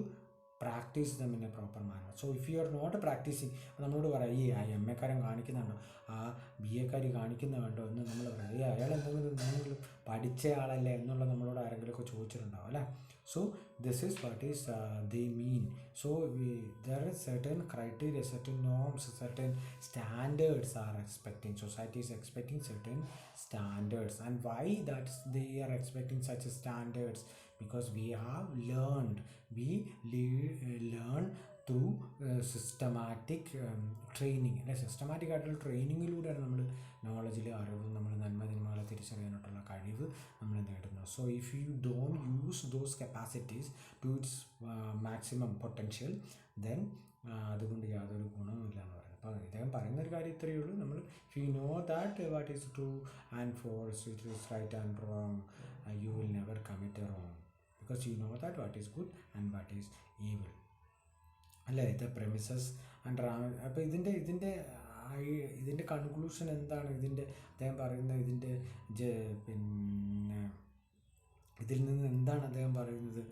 practice them in a proper manner. So if you are not practicing, നമ്മളോട് പറയാം ഈ എം എക്കാരൻ കാണിക്കുന്നുണ്ടോ, ആ ബി എക്കാരി കാണിക്കുന്നുണ്ടോ എന്ന് നമ്മൾ പറയാം, അയാൾ എന്തെങ്കിലും പഠിച്ച ആളല്ലേ എന്നുള്ള നമ്മളോട് ആരെങ്കിലുമൊക്കെ ചോദിച്ചിട്ടുണ്ടാവും അല്ലേ. So this is what is they mean. So there is certain criteria, certain norms, certain standards are expecting. Society is expecting certain standards. And why that they are expecting such standards? Because we have learned. We learn through systematic training. അല്ലെ സിസ്റ്റമാറ്റിക് ആയിട്ടുള്ള ട്രെയിനിങ്ങിലൂടെയാണ് നമ്മൾ നോളജിൽ അറിവും നമ്മൾ നന്മതിന്മകളെ തിരിച്ചറിയാനായിട്ടുള്ള കഴിവ് നമ്മൾ നേടുന്നത്. So if you don't use those capacities to its maximum potential, then അതുകൊണ്ട് യാതൊരു ഗുണവുമില്ല എന്ന് പറയുന്നത്. അപ്പോൾ ഇദ്ദേഹം പറയുന്നൊരു കാര്യം ഇത്രയേ ഉള്ളൂ. നമ്മൾ if you know that what is true and false, it is right and wrong, you will never commit a wrong, because you know that what is good and what is evil. അല്ലേ, ഇത് പ്രെമിസസ് ആൻഡ് അപ്പോൾ ഇതിൻ്റെ കൺക്ലൂഷൻ എന്താണ്? അദ്ദേഹം പറയുന്ന പിന്നെ ഇതിൽ നിന്ന് എന്താണ് അദ്ദേഹം പറയുന്നത്?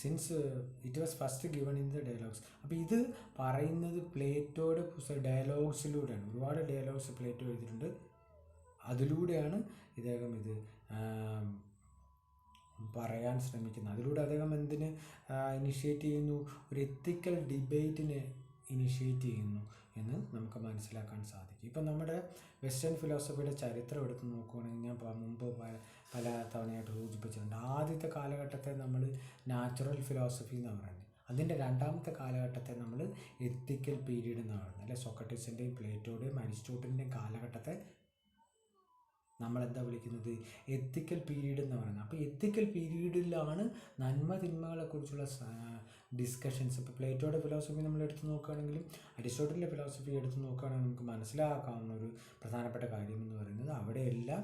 Since it was first given in the dialogues. അപ്പോൾ ഇത് പറയുന്നത് പ്ലേറ്റോയുടെ ഡയലോഗ്സിലൂടെയാണ്. ഒരുപാട് ഡയലോഗ്സ് പ്ലേറ്റോ എഴുതിയിട്ടുണ്ട്. അതിലൂടെയാണ് ഇദ്ദേഹം ഇത് പറയാൻ ശ്രമിക്കുന്നത്. അതിലൂടെ അദ്ദേഹം എന്തിന് ഇനിഷ്യേറ്റ് ചെയ്യുന്നു? ഒരു എത്തിക്കൽ ഡിബേറ്റിനെ ഇനിഷ്യേറ്റ് ചെയ്യുന്നു എന്ന് നമുക്ക് മനസ്സിലാക്കാൻ സാധിക്കും. ഇപ്പം നമ്മുടെ വെസ്റ്റേൺ ഫിലോസഫിയുടെ ചരിത്രം എടുത്ത് നോക്കുകയാണെങ്കിൽ, ഞാൻ മുമ്പ് പല തവണയായിട്ട് സൂചിപ്പിച്ചിട്ടുണ്ട്. ആദ്യത്തെ കാലഘട്ടത്തെ നമ്മൾ നാച്ചുറൽ ഫിലോസഫി എന്നാണ് പറയുന്നത്. അതിൻ്റെ രണ്ടാമത്തെ കാലഘട്ടത്തെ നമ്മൾ എത്തിക്കൽ പീരീഡ് എന്നാണ് പറയുന്നത്. അല്ലെ, സോക്രട്ടീസിൻ്റെയും പ്ലേറ്റോയുടെയും അരിസ്റ്റോട്ടലിൻ്റെയും കാലഘട്ടത്തെ നമ്മളെന്താ വിളിക്കുന്നത്? എത്തിക്കൽ പീരീഡ് എന്ന് പറയുന്നത്. അപ്പോൾ എത്തിക്കൽ പീരീഡിലാണ് നന്മ തിന്മകളെക്കുറിച്ചുള്ള ഡിസ്കഷൻസ്. ഇപ്പോൾ പ്ലേറ്റോയുടെ ഫിലോസഫി നമ്മൾ എടുത്തു നോക്കുകയാണെങ്കിലും അരിസ്റ്റോട്ടലിൻ്റെ ഫിലോസഫി എടുത്തു നോക്കുകയാണെങ്കിൽ നമുക്ക് മനസ്സിലാക്കാവുന്ന ഒരു പ്രധാനപ്പെട്ട കാര്യം എന്ന് പറയുന്നത്, അവിടെയെല്ലാം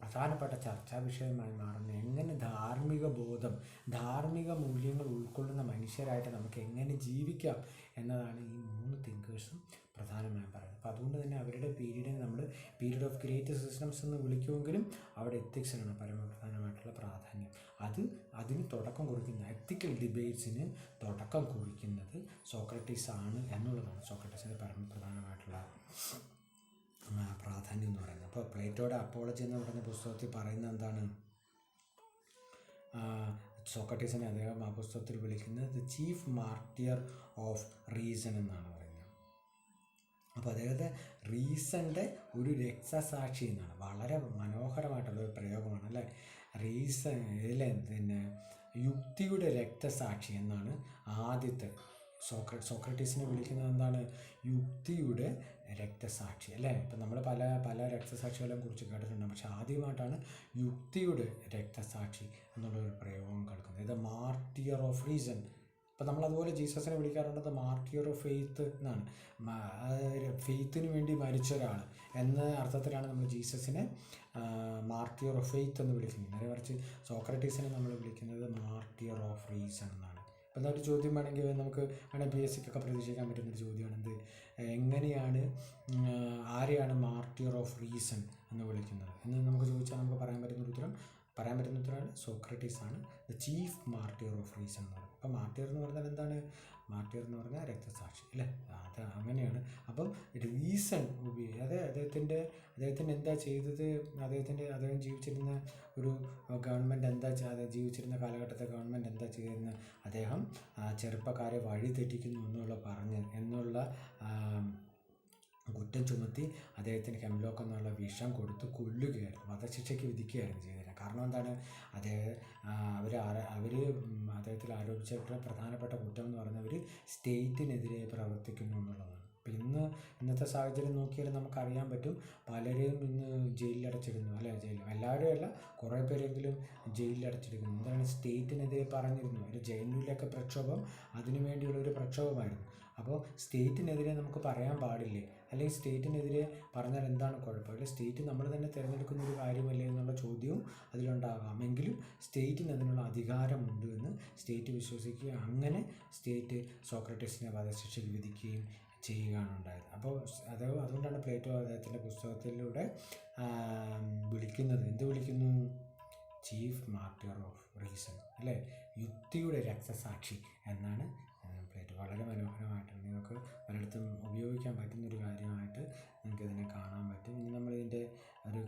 പ്രധാനപ്പെട്ട ചർച്ചാ വിഷയമായി മാറുന്ന എങ്ങനെ ധാർമ്മിക ബോധം, ധാർമ്മിക മൂല്യങ്ങൾ ഉൾക്കൊള്ളുന്ന മനുഷ്യരായിട്ട് നമുക്ക് എങ്ങനെ ജീവിക്കാം എന്നതാണ് ഈ 3 തിങ്കേഴ്സും പ്രധാനമായും പറയുന്നത്. അപ്പോൾ അതുകൊണ്ട് തന്നെ അവരുടെ പീരീഡിനെ നമ്മൾ പീരീഡ് ഓഫ് ഗ്രേറ്റ് സിസ്റ്റംസ് എന്ന് വിളിക്കുമെങ്കിലും അവിടെ എത്തിക്സിനാണ് പരമപ്രധാനമായിട്ടുള്ള പ്രാധാന്യം. അതിന് തുടക്കം കുറിക്കുന്ന, എത്തിക്കൽ ഡിബേറ്റ്സിന് തുടക്കം കുറിക്കുന്നത് സോക്രട്ടീസ് ആണ് എന്നുള്ളതാണ് സോക്രട്ടീസിൻ്റെ പരമപ്രധാനമായിട്ടുള്ള പ്രാധാന്യം എന്ന് പറയുന്നത്. അപ്പോൾ പ്ലേറ്റോയുടെ അപ്പോളജി എന്ന് പറയുന്ന പുസ്തകത്തിൽ പറയുന്നത് എന്താണ്? സോക്രട്ടീസിനെ അദ്ദേഹം ആ പുസ്തകത്തിൽ വിളിക്കുന്നത് the chief martyr of reason എന്നാണ് പറയുന്നത്. അപ്പോൾ അദ്ദേഹത്തെ റീസണിൻ്റെ ഒരു രക്തസാക്ഷി എന്നാണ്. വളരെ മനോഹരമായിട്ടുള്ളൊരു പ്രയോഗമാണ് അല്ലേ. റീസൺ ഇതിലെ പിന്നെ യുക്തിയുടെ രക്തസാക്ഷി എന്നാണ് ആദ്യത്തെ സോക്രട്ടീസിനെ വിളിക്കുന്നത്. എന്താണ്? യുക്തിയുടെ രക്തസാക്ഷി അല്ലേ. ഇപ്പം നമ്മൾ പല രക്തസാക്ഷികളെ കുറിച്ച് കേട്ടിട്ടുണ്ട്. പക്ഷെ ആദ്യമായിട്ടാണ് യുക്തിയുടെ രക്തസാക്ഷി എന്നുള്ളൊരു പ്രയോഗം കേൾക്കുന്നത്. ഇത് മാർട്ടിയർ ഓഫ് റീസൺ. അപ്പം നമ്മളതുപോലെ ജീസസിനെ വിളിക്കാറുള്ളത് മാർട്ടിയർ ഓഫ് ഫെയ്ത്ത് എന്നാണ്. ഫെയ്ത്തിന് വേണ്ടി മരിച്ച ഒരാൾ എന്ന അർത്ഥത്തിലാണ് നമ്മൾ ജീസസിനെ മാർട്ടിയർ ഓഫ് ഫെയ്ത്ത് എന്ന് വിളിക്കുന്നത്. നേരെ മറിച്ച് സോക്രട്ടീസിനെ നമ്മൾ വിളിക്കുന്നത് മാർട്ടിയർ ഓഫ് റീസൺ എന്നാണ്. അപ്പം എന്നാൽ ഒരു ചോദ്യം വേണമെങ്കിൽ നമുക്ക് PSCക്കൊക്കെ പ്രതീക്ഷിക്കാൻ പറ്റുന്നൊരു ചോദ്യമാണ് എന്ത്? എങ്ങനെയാണ് ആരെയാണ് മാർട്ടിയർ ഓഫ് റീസൺ എന്ന് വിളിക്കുന്നത് എന്ന് നമുക്ക് ചോദിച്ചാൽ നമുക്ക് പറയാൻ പറ്റുന്ന ഉത്തരമാണ് സോക്രട്ടീസാണ് the chief martyr of reason എന്ന് പറയുന്നത്. അപ്പം മാർട്ടിയർ എന്ന് പറഞ്ഞാൽ എന്താണ്? മാർട്ടിയർ എന്ന് പറഞ്ഞാൽ രക്തസാക്ഷി അല്ലേ. അത് അങ്ങനെയാണ്. അപ്പം റീസൺ അദ്ദേഹത്തിന് എന്താ ചെയ്തത്? അദ്ദേഹം ജീവിച്ചിരുന്ന ഒരു ഗവൺമെൻറ് ജീവിച്ചിരുന്ന കാലഘട്ടത്തെ ഗവൺമെൻറ് എന്താ ചെയ്യുന്നത്? അദ്ദേഹം ചെറുപ്പക്കാരെ വഴി തെറ്റിക്കുന്നു എന്നുള്ള കുറ്റം ചുമത്തി അദ്ദേഹത്തിന് ഹെംലോക്ക് എന്നുള്ള വിഷം കൊടുത്ത് കൊല്ലുകയായിരുന്നു, വധശിക്ഷയ്ക്ക് വിധിക്കുകയായിരുന്നു ചെയ്തത്. കാരണം എന്താണ്? അവർ അദ്ദേഹത്തിൽ ആരോപിച്ചിട്ടുള്ള പ്രധാനപ്പെട്ട കുറ്റം എന്ന് പറഞ്ഞാൽ അവർ സ്റ്റേറ്റിനെതിരെ പ്രവർത്തിക്കുന്നു എന്നുള്ളതാണ്. ഇപ്പം ഇന്നത്തെ സാഹചര്യം നോക്കിയാൽ നമുക്കറിയാൻ പറ്റും, പലരെയും ഇന്ന് ജയിലിലടച്ചിടുന്നു, അല്ലേ? എല്ലാവരും അല്ല, കുറേ പേരെങ്കിലും ജയിലിലടച്ചിരിക്കുന്നു. എന്താണ്? സ്റ്റേറ്റിനെതിരെ പറഞ്ഞിരുന്നു. ഒരു ജെ.എൻ.യുവിലൊക്കെ പ്രക്ഷോഭം അതിനു വേണ്ടിയുള്ളൊരു പ്രക്ഷോഭമായിരുന്നു. അപ്പോൾ സ്റ്റേറ്റിനെതിരെ നമുക്ക് പറയാൻ പാടില്ലേ? അല്ലെങ്കിൽ സ്റ്റേറ്റിനെതിരെ പറഞ്ഞാൽ എന്താണ് കുഴപ്പം? അല്ലെങ്കിൽ സ്റ്റേറ്റ് നമ്മൾ തന്നെ തിരഞ്ഞെടുക്കുന്ന ഒരു കാര്യമല്ലേ എന്നുള്ള ചോദ്യവും അതിലുണ്ടാകാം. എങ്കിലും സ്റ്റേറ്റിന് അതിനുള്ള അധികാരമുണ്ട് എന്ന് സ്റ്റേറ്റ് വിശ്വസിക്കുകയും അങ്ങനെ സ്റ്റേറ്റ് സോക്രട്ടീസിനെ വധശിക്ഷയ്ക്ക് വിധിക്കുകയും ചെയ്യുകയാണ് ഉണ്ടായത്. അപ്പോൾ അതുകൊണ്ടാണ് പ്ലേറ്റോ അദ്ദേഹത്തിൻ്റെ പുസ്തകത്തിലൂടെ എന്ത് വിളിക്കുന്നു? ചീഫ് മാർട്ടിർ ഓഫ് റീസൺ, അല്ലേ? യുക്തിയുടെ രക്തസാക്ഷി എന്നാണ് പ്ലേറ്റോ. വളരെ മനോഹരമായിട്ടാണ്, നിങ്ങൾക്ക് പലയിടത്തും ഉപയോഗിക്കാൻ പറ്റുന്നൊരു കാര്യമായിട്ട് നിങ്ങൾക്കിതിനെ കാണാൻ പറ്റും. ഇനി നമ്മളിതിൻ്റെ ഒരു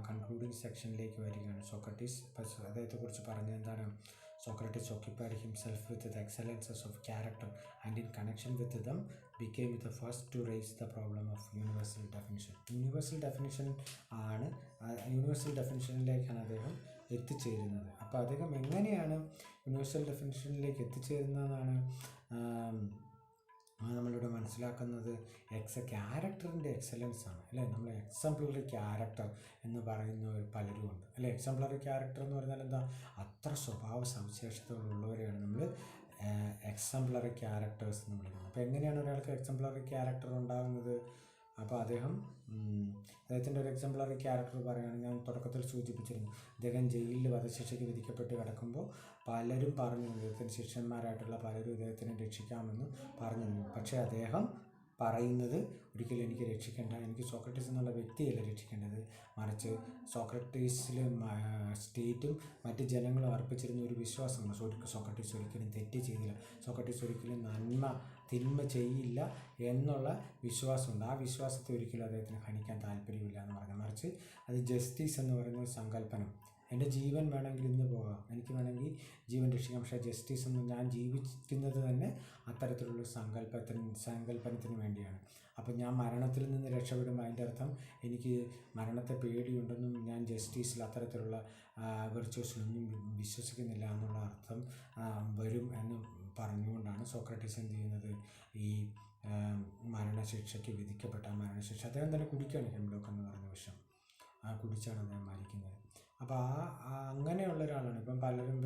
കൺക്ലൂഡിങ് സെക്ഷനിലേക്ക് വരികയാണ്. സോക്രട്ടീസ് അദ്ദേഹത്തെക്കുറിച്ച് പറഞ്ഞത് എന്താണ്? Socrates occupied himself with the excellences of character and in connection with them became the first to raise the problem of universal definition. Universal ഡെഫിനിഷനിലേക്കാണ് അദ്ദേഹം എത്തിച്ചേരുന്നത്. അപ്പോൾ അദ്ദേഹം എങ്ങനെയാണ് യൂണിവേഴ്സൽ ഡെഫിനിഷനിലേക്ക് എത്തിച്ചേരുന്നതെന്നാണ് നമ്മളിവിടെ മനസ്സിലാക്കുന്നത്. ക്യാരക്ടറിൻ്റെ എക്സലൻസ് ആണ്, അല്ലേ? നമ്മൾ എക്സംപ്ലറി ക്യാരക്ടർ എന്ന് പറയുന്ന പലരും ഉണ്ട്, അല്ലേ? എക്സംപ്ലറി ക്യാരക്ടർ എന്ന് പറഞ്ഞാൽ എന്താ? അത്ര സ്വഭാവ സവിശേഷതകളുള്ളവരെയാണ് നമ്മൾ എക്സംപ്ലറി ക്യാരക്ടേഴ്സ് എന്ന് വിളിക്കുന്നത്. അപ്പോൾ എങ്ങനെയാണ് ഒരാൾക്ക് എക്സംപ്ലറി ക്യാരക്ടർ ഉണ്ടാകുന്നത്? അപ്പോൾ അദ്ദേഹത്തിൻ്റെ ഒരു എക്സംപ്ലറി ക്യാരക്ടർ പറയുകയാണെങ്കിൽ, ഞാൻ തുടക്കത്തിൽ സൂചിപ്പിച്ചിരുന്നു, അദ്ദേഹം ജയിലിൽ വധശിക്ഷയ്ക്ക് വിധിക്കപ്പെട്ട് കിടക്കുമ്പോൾ പലരും പറഞ്ഞു, അദ്ദേഹത്തിന് ശിഷ്യന്മാരായിട്ടുള്ള പലരും ഇദ്ദേഹത്തിനെ രക്ഷിക്കാമെന്ന് പറഞ്ഞിരുന്നു. പക്ഷേ അദ്ദേഹം പറയുന്നത്, ഒരിക്കലും എനിക്ക് രക്ഷിക്കേണ്ട, എനിക്ക് സോക്രട്ടീസ് എന്നുള്ള വ്യക്തിയല്ല രക്ഷിക്കേണ്ടത്, മറിച്ച് സോക്രട്ടീസിലും സ്റ്റേറ്റും മറ്റ് ജനങ്ങളും അർപ്പിച്ചിരുന്ന ഒരു വിശ്വാസമാണ്. സോക്രട്ടീസ് ഒരിക്കലും തെറ്റ് ചെയ്തില്ല, സോക്രട്ടീസ് ഒരിക്കലും തിന്മ ചെയ്യില്ല എന്നുള്ള വിശ്വാസമുണ്ട്. ആ വിശ്വാസത്തെ ഒരിക്കലും അദ്ദേഹത്തിന് ഹനിക്കാൻ താല്പര്യമില്ല എന്ന് പറഞ്ഞു. മറിച്ച് അത് ജസ്റ്റിസ് എന്ന് പറയുന്ന ഒരു സങ്കല്പനം, എൻ്റെ ജീവൻ വേണമെങ്കിൽ ഇന്ന് പോകാം, എനിക്ക് വേണമെങ്കിൽ ജീവൻ രക്ഷിക്കാം, പക്ഷേ ജസ്റ്റിസ് എന്ന് ഞാൻ ജീവിക്കുന്നത് തന്നെ അത്തരത്തിലുള്ള സങ്കല്പനത്തിന് വേണ്ടിയാണ്. അപ്പം ഞാൻ മരണത്തിൽ നിന്ന് രക്ഷപ്പെടുമ്പോൾ അതിൻ്റെ അർത്ഥം എനിക്ക് മരണത്തെ പേടിയുണ്ടെന്നും ഞാൻ ജസ്റ്റിസിൽ അത്തരത്തിലുള്ള വെർച്വസിലൊന്നും വിശ്വസിക്കുന്നില്ല എന്നുള്ള അർത്ഥം വരും എന്ന് പറഞ്ഞുകൊണ്ടാണ് സോക്രട്ടീസ് എന്ത് ചെയ്യുന്നത്? ഈ മരണശിക്ഷയ്ക്ക് വിധിക്കപ്പെട്ട മരണശിക്ഷ അദ്ദേഹം തന്നെ കുടിക്കുകയാണ്. ഹെംലോക്ക് എന്ന് പറയുന്ന വിഷം കുടിച്ചാണ് അദ്ദേഹം മരിക്കുന്നത്. അപ്പോൾ അങ്ങനെയുള്ള ഒരാളാണ്. ഇപ്പം പലരും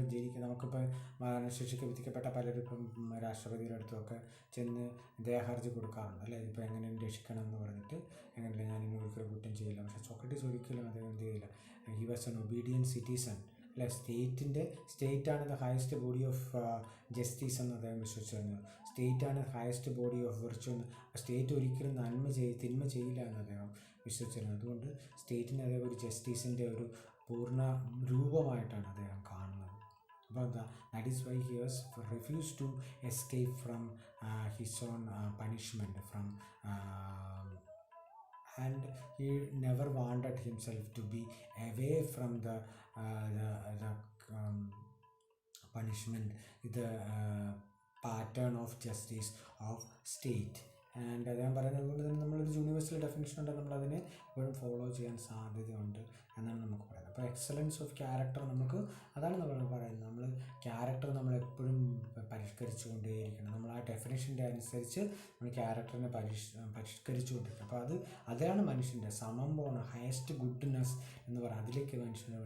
നമുക്കിപ്പോൾ മരണശിക്ഷയ്ക്ക് വിധിക്കപ്പെട്ട പലരും ഇപ്പം രാഷ്ട്രപതിയുടെ അടുത്തൊക്കെ ചെന്ന് ദേഹർജി കൊടുക്കാറുണ്ട്, അല്ലേ? ഇപ്പോൾ എങ്ങനെയും രക്ഷിക്കണം എന്ന് പറഞ്ഞിട്ട്, എങ്ങനെയല്ല ഞാൻ ഇനി ഒരിക്കലും കുറ്റം ചെയ്യില്ല. പക്ഷേ സോക്രട്ടീസ് ഒരിക്കലും അദ്ദേഹം എന്ത് ചെയ്യില്ല. He was an obedient citizen, അല്ലെ? സ്റ്റേറ്റാണ് the highest body of justice എന്ന് അദ്ദേഹം വിശ്വസിച്ചിരുന്നത്. സ്റ്റേറ്റാണ് ഹയസ്റ്റ് ബോഡി ഓഫ് വിർച്വു എന്ന്. സ്റ്റേറ്റ് ഒരിക്കലും തിന്മ ചെയ്യില്ല എന്ന് അദ്ദേഹം വിശ്വസിച്ചിരുന്നത്. അതുകൊണ്ട് സ്റ്റേറ്റിനെ അദ്ദേഹം ഒരു ജസ്റ്റിസിൻ്റെ ഒരു പൂർണ്ണ രൂപമായിട്ടാണ് അദ്ദേഹം കാണുന്നത്. അപ്പോൾ that is why he was refuse to escape from his own punishment and he never wanted himself to be away from the punishment, the pattern of justice of state. And അദ്ദേഹം പറയുന്നത് കൊണ്ട് തന്നെ നമ്മളൊരു യൂണിവേഴ്സൽ ഡെഫിനിഷൻ ഉണ്ട്, നമ്മളതിനെ എപ്പോഴും ഫോളോ ചെയ്യാൻ സാധ്യതയുണ്ട് എന്നാണ് നമുക്ക് പറയുന്നത്. അപ്പോൾ എക്സലൻസ് ഓഫ് ക്യാരക്ടർ അതാണ് നമ്മൾ പറയുന്നത്. നമ്മൾ ക്യാരക്ടർ നമ്മളെപ്പോഴും പരിഷ്കരിച്ചു കൊണ്ടേയിരിക്കണം. നമ്മൾ ആ ഡെഫിനിഷൻ്റെ അനുസരിച്ച് നമ്മൾ ക്യാരക്ടറിനെ പരിഷ്കരിച്ചുകൊണ്ടിരിക്കണം. അപ്പോൾ അതാണ് മനുഷ്യൻ്റെ ഹയസ്റ്റ് ഗുഡ്നെസ് എന്ന് പറയുന്നത്. അതിലേക്ക് മനുഷ്യനെ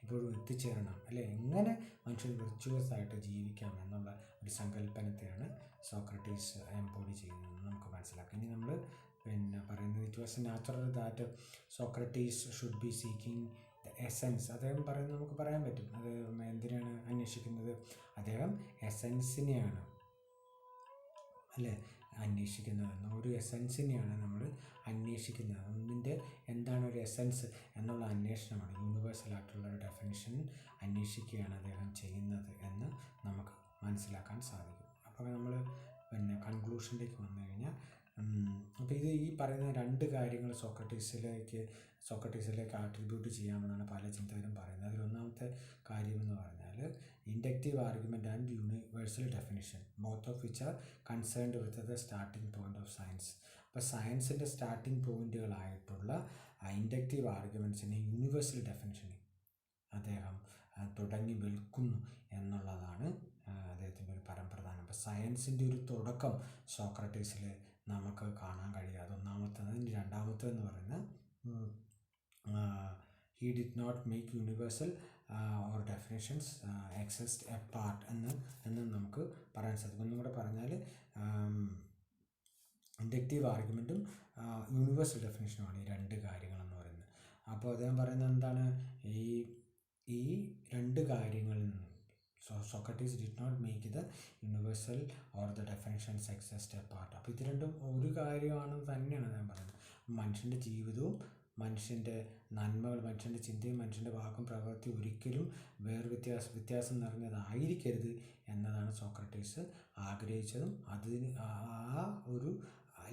ഇപ്പോഴും എത്തിച്ചേരണം, അല്ലേ? എങ്ങനെ മനുഷ്യൻ വിർച്വസ് ആയിട്ട് ജീവിക്കാം എന്നുള്ള ഒരു സങ്കല്പനത്തെയാണ് സോക്രട്ടീസ് എംബോഡി ചെയ്യുന്നതെന്ന് നമുക്ക് മനസ്സിലാക്കാം. ഇനി നമ്മൾ പറയുന്നത്, it was natural that Socrates should be seeking the essence. അദ്ദേഹം നമുക്ക് പറയാൻ പറ്റും, അത് എന്തിനാണ് അന്വേഷിക്കുന്നത്? അദ്ദേഹം എസെൻസിനെയാണ്, അല്ലേ, അന്വേഷിക്കുന്നത്. ഒരു എസെൻസിനെയാണ് നമ്മൾ അന്വേഷിക്കുന്നത്. ഒന്നിൻ്റെ എന്താണ് ഒരു എസെൻസ് എന്നുള്ള അന്വേഷണമാണ്. യൂണിവേഴ്സലായിട്ടുള്ള ഒരു ഡെഫിനിഷൻ അന്വേഷിക്കുകയാണ് അദ്ദേഹം ചെയ്യുന്നത് എന്ന് നമുക്ക് മനസ്സിലാക്കാൻ സാധിക്കും. അപ്പോൾ നമ്മൾ കൺക്ലൂഷനിലേക്ക് വന്നു കഴിഞ്ഞാൽ, അപ്പോൾ ഈ പറയുന്ന രണ്ട് കാര്യങ്ങൾ സോക്രട്ടീസിലേക്ക് ആട്രിബ്യൂട്ട് ചെയ്യാമെന്നാണ് പല ചിന്തകരും പറയുന്നത്. അതിലൊന്നാമത്തെ കാര്യം എന്ന് പറഞ്ഞാൽ inductive argument and universal definition, both of which are concerned with the starting point of science. അപ്പോൾ സയൻസിൻ്റെ സ്റ്റാർട്ടിംഗ് പോയിൻറ്റുകളായിട്ടുള്ള ഇൻഡക്റ്റീവ് ആർഗ്യുമെൻറ്റ്സിനെ യൂണിവേഴ്സൽ ഡെഫിനിഷനെ അദ്ദേഹം തുടങ്ങി വിൽക്കുന്നു എന്നുള്ളതാണ് അദ്ദേഹത്തിൻ്റെ ഒരു പരമപ്രധാനം. അപ്പോൾ സയൻസിൻ്റെ ഒരു തുടക്കം സോക്രട്ടീസിൽ നമുക്ക് കാണാൻ കഴിയുക. അതൊന്നാമത്തേത്. ഇനി രണ്ടാമത്തേതെന്ന് പറയുന്നത് he did not make universal or definitions exist apart എന്ന് നമുക്ക് പറയാൻ സാധിക്കും. ഒന്നും കൂടെ പറഞ്ഞാൽ ഇൻഡക്റ്റീവ് ആർഗ്യുമെൻറ്റും യൂണിവേഴ്സൽ ഡെഫിനേഷനുമാണ് ഈ രണ്ട് കാര്യങ്ങളെന്ന് പറയുന്നത്. അപ്പോൾ അദ്ദേഹം പറയുന്നത് എന്താണ്, ഈ രണ്ട് കാര്യങ്ങളിൽ നിന്ന് Socrates did not make the universal or the definitions exist apart. അപ്പോൾ ഇത് രണ്ടും ഒരു കാര്യമാണെന്ന് തന്നെയാണ് അദ്ദേഹം പറയുന്നത്. മനുഷ്യൻ്റെ ജീവിതവും മനുഷ്യൻ്റെ നന്മകൾ, മനുഷ്യൻ്റെ ചിന്തയും മനുഷ്യൻ്റെ വാക്കും പ്രവൃത്തിയും ഒരിക്കലും വ്യത്യാസം നിറഞ്ഞതായിരിക്കരുത് എന്നതാണ് സോക്രട്ടീസ് ആഗ്രഹിച്ചതും അതിന് ആ ഒരു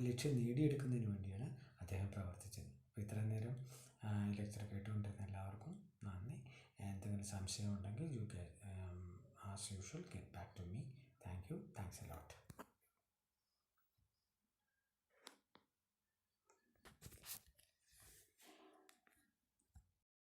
ലക്ഷ്യം നേടിയെടുക്കുന്നതിന് വേണ്ടിയാണ് അദ്ദേഹം പ്രവർത്തിച്ചത്. അപ്പോൾ ഇത്രയും നേരം ഈ ലെക്ചർ കേട്ടുകൊണ്ടിരുന്ന എല്ലാവർക്കും നന്ദി. എന്തെങ്കിലും സംശയം ഉണ്ടെങ്കിൽ you can as usual get back to me. Thank you. Thanks a lot.